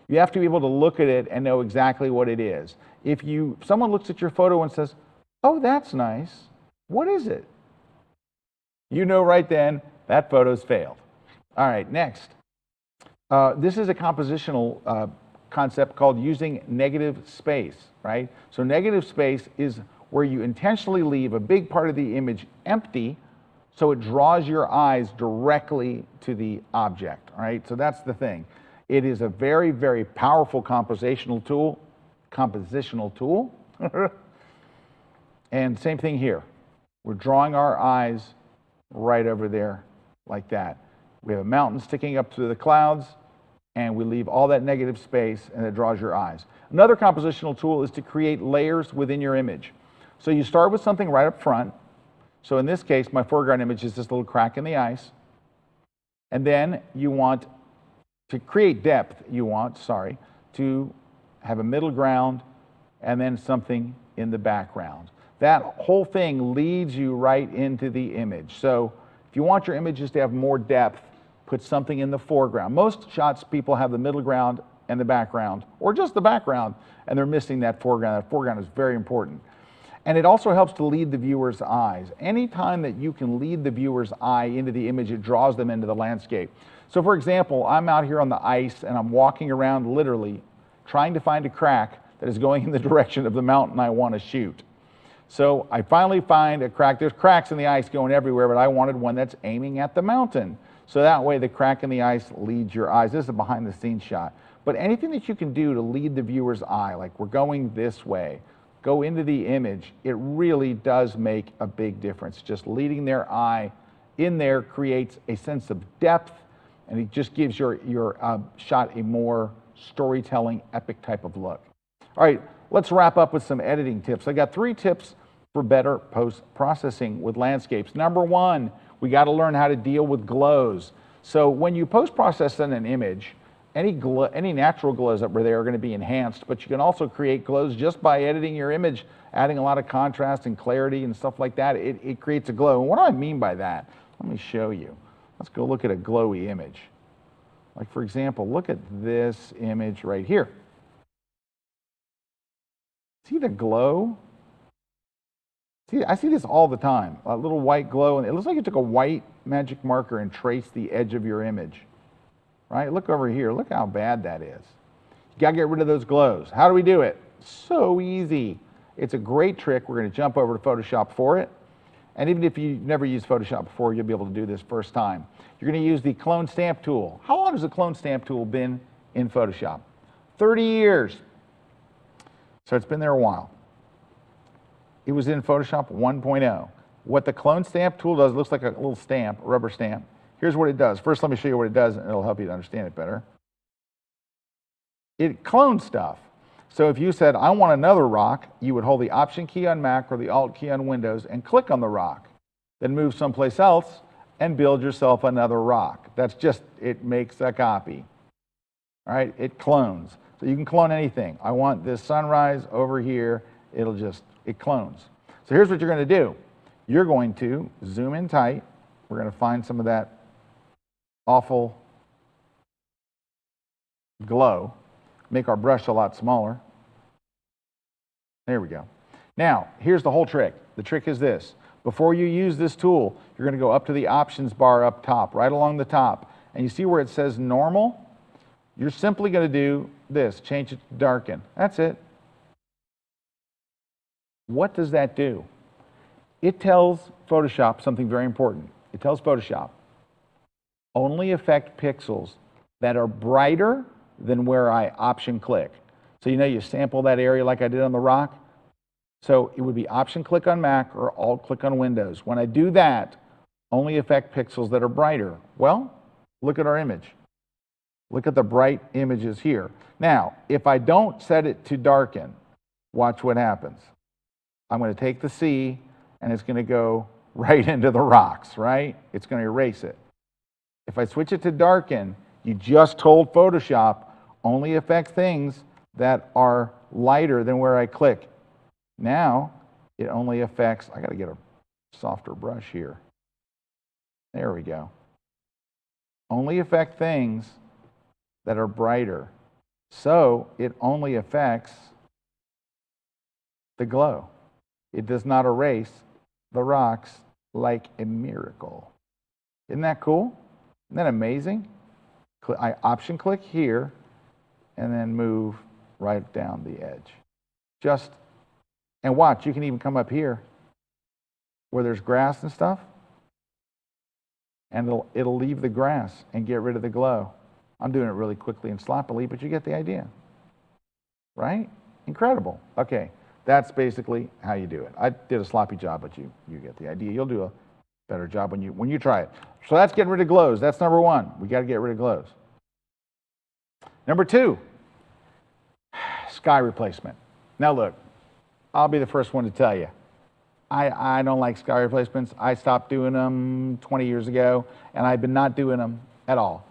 Speaker 1: You have to be able to look at it and know exactly what it is. If someone looks at your photo and says, "Oh, that's nice. What is it?" You know right then that photo's failed. All right, next. This is a compositional concept called using negative space, right? So negative space is where you intentionally leave a big part of the image empty so it draws your eyes directly to the object, all right? So that's the thing. It is a very, very powerful compositional tool. And same thing here. We're drawing our eyes right over there like that. We have a mountain sticking up through the clouds, and we leave all that negative space, and it draws your eyes. Another compositional tool is to create layers within your image. So you start with something right up front. So in this case, my foreground image is this little crack in the ice. And then you want to create depth, to have a middle ground and then something in the background. That whole thing leads you right into the image. So if you want your images to have more depth, put something in the foreground. Most shots, people have the middle ground and the background, or just the background, and they're missing that foreground. That foreground is very important. And it also helps to lead the viewer's eyes. Anytime that you can lead the viewer's eye into the image, it draws them into the landscape. So for example, I'm out here on the ice and I'm walking around literally trying to find a crack that is going in the direction of the mountain I want to shoot. So I finally find a crack. There's cracks in the ice going everywhere, but I wanted one that's aiming at the mountain. So that way the crack in the ice leads your eyes. This is a behind the scenes shot. But anything that you can do to lead the viewer's eye, like we're going this way, go into the image, it really does make a big difference. Just leading their eye in there creates a sense of depth, and it just gives your shot a more storytelling, epic type of look. All right, let's wrap up with some editing tips. I got 3 tips for better post-processing with landscapes. Number 1, we got to learn how to deal with glows. So when you post-process in an image, any natural glows that were there are going to be enhanced, but you can also create glows just by editing your image, adding a lot of contrast and clarity and stuff like that. It creates a glow. And what do I mean by that? Let me show you. Let's go look at a glowy image. Like for example, look at this image right here. See the glow? See, I see this all the time, a little white glow, and it looks like you took a white magic marker and traced the edge of your image. Right? Look over here. Look how bad that is. You got to get rid of those glows. How do we do it? So easy. It's a great trick. We're going to jump over to Photoshop for it. And even if you've never used Photoshop before, you'll be able to do this first time. You're going to use the clone stamp tool. How long has the clone stamp tool been in Photoshop? 30 years. So it's been there a while. it was in Photoshop 1.0. What the clone stamp tool does, looks like a little stamp, a rubber stamp. Here's what it does. First, let me show you what it does, and it'll help you to understand it better. It clones stuff. So if you said, I want another rock, you would hold the Option key on Mac or the Alt key on Windows and click on the rock. Then move someplace else and build yourself another rock. That's just, it makes a copy. All right, it clones. So you can clone anything. I want this sunrise over here. It clones. So here's what you're going to do. You're going to zoom in tight. We're going to find some of that awful glow. Make our brush a lot smaller. There we go. Now, here's the whole trick. The trick is this. Before you use this tool, you're going to go up to the options bar up top, right along the top. And you see where it says normal? You're simply going to do this, change it to darken. That's it. What does that do? It tells Photoshop something very important. It tells Photoshop, only affect pixels that are brighter than where I option click. So you sample that area like I did on the rock. So it would be Option click on Mac or Alt click on Windows. When I do that, only affect pixels that are brighter. Well, look at our image. Look at the bright images here. Now, if I don't set it to darken, watch what happens. I'm going to take the C and it's going to go right into the rocks, right? It's going to erase it. If I switch it to darken, you just told Photoshop only affect things that are lighter than where I click. Now, it only affects, I got to get a softer brush here. There we go. Only affect things that are brighter. So it only affects the glow. It does not erase the rocks like a miracle. Isn't that cool? Isn't that amazing? I option click here and then move right down the edge. And watch, you can even come up here where there's grass and stuff, and it'll leave the grass and get rid of the glow. I'm doing it really quickly and sloppily, but you get the idea, right? Incredible. Okay, that's basically how you do it. I did a sloppy job, but you get the idea. You'll do a better job when you try it. So that's getting rid of glows. That's number one. We got to get rid of glows. Number two, sky replacement. Now look, I'll be the first one to tell you, I don't like sky replacements. I stopped doing them 20 years ago, and I've been not doing them at all.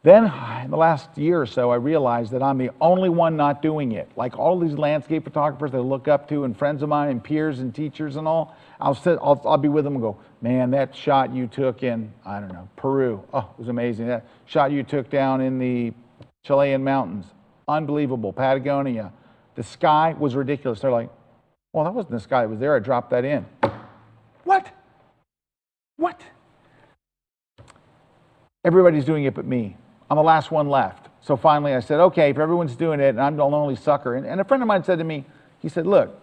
Speaker 1: Then, in the last year or so, I realized that I'm the only one not doing it. Like all these landscape photographers that I look up to, and friends of mine, and peers, and teachers, and all, I'll be with them and go, man, that shot you took in, I don't know, Peru, oh, it was amazing. That shot you took down in the Chilean mountains, unbelievable. Patagonia, the sky was ridiculous. They're like, well, that wasn't the sky that was there. I dropped that in. What? Everybody's doing it but me. I'm the last one left. So finally I said, okay, if everyone's doing it and I'm the only sucker. And a friend of mine said to me, he said, look,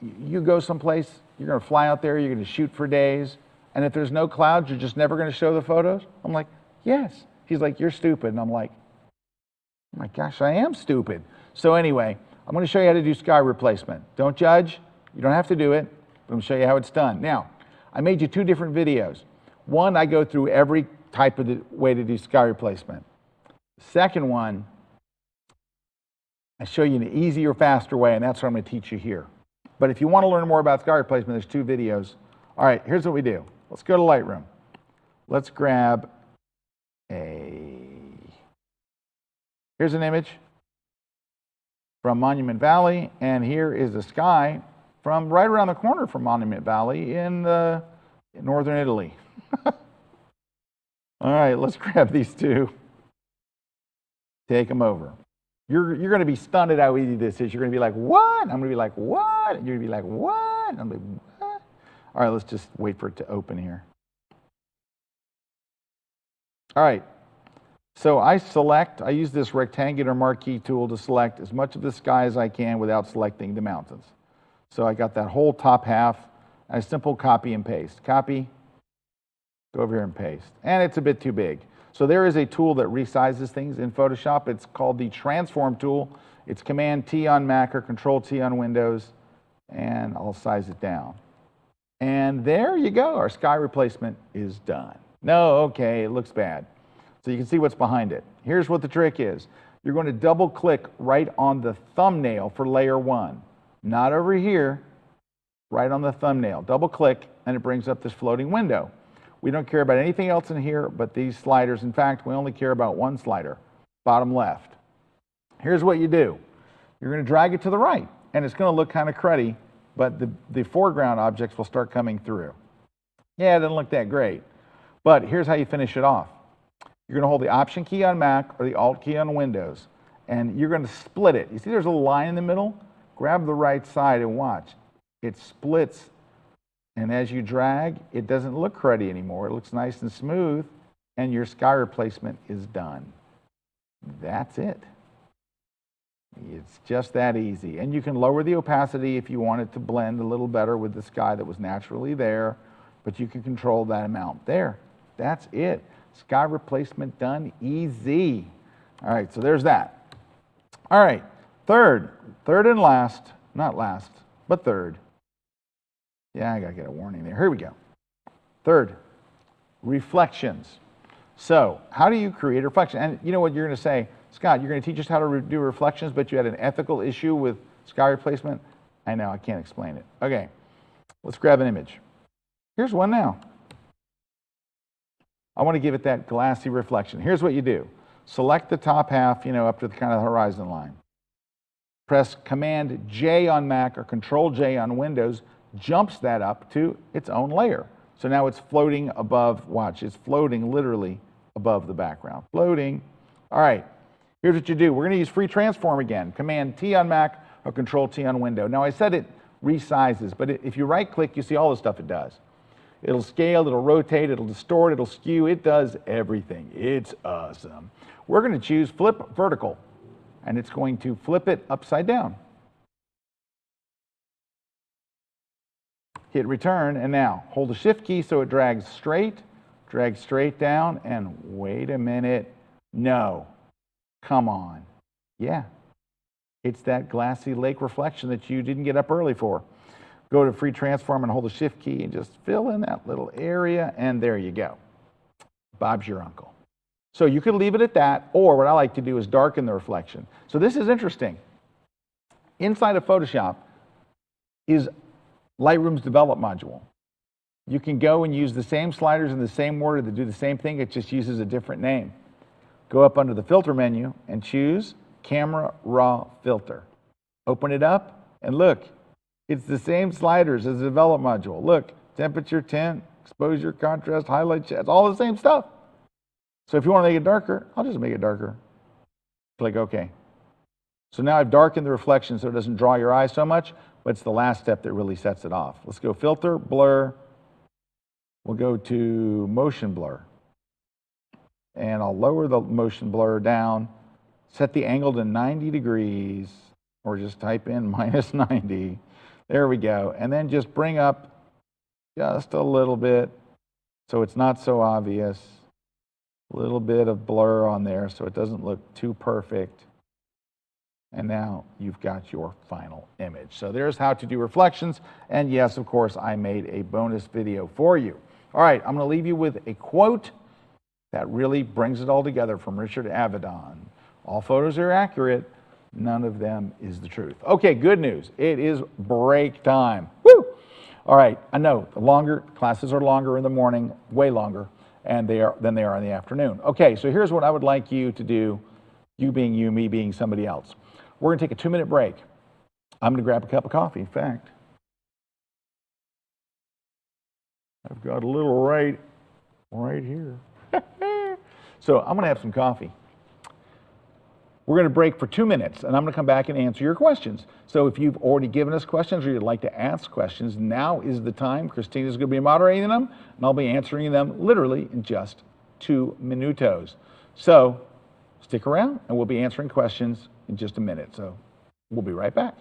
Speaker 1: you go someplace, you're going to fly out there, you're going to shoot for days, and if there's no clouds, you're just never going to show the photos? I'm like, yes. He's like, you're stupid. And I'm like, oh my gosh, I am stupid. So anyway, I'm going to show you how to do sky replacement. Don't judge. You don't have to do it, but I'm going to show you how it's done. Now, I made you two different videos. One, I go through every type of way to do sky replacement. The second one, I show you an easier, faster way, and that's what I'm going to teach you here. But if you want to learn more about sky replacement, there's two videos. All right, here's what we do. Let's go to Lightroom. Let's grab here's an image from Monument Valley, and here is the sky from right around the corner from Monument Valley in northern Italy. All right, let's grab these two. Take them over. You're going to be stunned at how easy this is. You're going to be like, what? I'm going to be like, what? And you're going to be like, what? And I'm going to be, what? All right, let's just wait for it to open here. All right, so I use this rectangular marquee tool to select as much of the sky as I can without selecting the mountains. So I got that whole top half. I simple copy and paste. Copy, go over here and paste. And it's a bit too big. So there is a tool that resizes things in Photoshop. It's called the transform tool. It's Command T on Mac or Control T on Windows, and I'll size it down. And there you go, our sky replacement is done. No, okay, it looks bad. So you can see what's behind it. Here's what the trick is. You're going to double click right on the thumbnail for layer 1. Not over here, right on the thumbnail. Double click and it brings up this floating window. We don't care about anything else in here but these sliders. In fact, we only care about one slider, bottom left. Here's what you do. You're going to drag it to the right, and it's going to look kind of cruddy, but the foreground objects will start coming through. Yeah, it doesn't look that great, but here's how you finish it off. You're going to hold the Option key on Mac or the Alt key on Windows, and you're going to split it. You see there's a little line in the middle? Grab the right side and watch. It splits, and as you drag, it doesn't look cruddy anymore. It looks nice and smooth, and your sky replacement is done. That's it. It's just that easy. And you can lower the opacity if you want it to blend a little better with the sky that was naturally there, but you can control that amount there. That's it. Sky replacement done, easy. All right, so there's that. All right, third and last, not last, but third. Yeah, I gotta get a warning there. Here we go. Third, reflections. So how do you create a reflection? And you know what you're gonna say, Scott, you're gonna teach us how to do reflections, but you had an ethical issue with sky replacement? I know, I can't explain it. Okay, let's grab an image. Here's one now. I want to give it that glassy reflection. Here's what you do. Select the top half, up to the kind of horizon line. Press Command J on Mac or Control J on Windows, jumps that up to its own layer. So now it's floating above, watch, it's floating literally above the background. Floating. All right, here's what you do. We're going to use Free Transform again. Command T on Mac or Control T on Windows. Now I said it resizes, but if you right click, you see all the stuff it does. It'll scale, it'll rotate, it'll distort, it'll skew, it does everything. It's awesome. We're going to choose Flip Vertical, and it's going to flip it upside down. Hit Return, and now hold the Shift key so it drags straight down, and wait a minute, no, come on. Yeah, it's that glassy lake reflection that you didn't get up early for. Go to Free Transform and hold the Shift key and just fill in that little area, and there you go. Bob's your uncle. So you could leave it at that, or what I like to do is darken the reflection. So this is interesting. Inside of Photoshop is Lightroom's Develop module. You can go and use the same sliders in the same order to do the same thing, it just uses a different name. Go up under the Filter menu and choose Camera Raw Filter. Open it up, and look, it's the same sliders as the Develop module. Look, temperature, tint, exposure, contrast, highlight, it's all the same stuff. So if you want to make it darker, I'll just make it darker. Click OK. So now I've darkened the reflection so it doesn't draw your eye so much, but it's the last step that really sets it off. Let's go Filter, Blur. We'll go to Motion Blur. And I'll lower the Motion Blur down, set the angle to 90 degrees, or just type in -90. There we go. And then just bring up just a little bit so it's not so obvious. A little bit of blur on there so it doesn't look too perfect. And now you've got your final image. So there's how to do reflections. And yes, of course, I made a bonus video for you. All right, I'm going to leave you with a quote that really brings it all together from Richard Avedon. All photos are accurate. None of them is the truth. Okay, good news. It is break time. Woo! All right, I know the classes are longer in the morning, way longer, and than they are in the afternoon. Okay, so here's what I would like you to do, you being you, me being somebody else. We're going to take a 2-minute break. I'm going to grab a cup of coffee. In fact, I've got a little right here. So I'm going to have some coffee. We're going to break for 2 minutes, and I'm going to come back and answer your questions. So if you've already given us questions or you'd like to ask questions, now is the time. Christina's going to be moderating them, and I'll be answering them literally in just 2 minutos. So stick around, and we'll be answering questions in just a minute. So we'll be right back.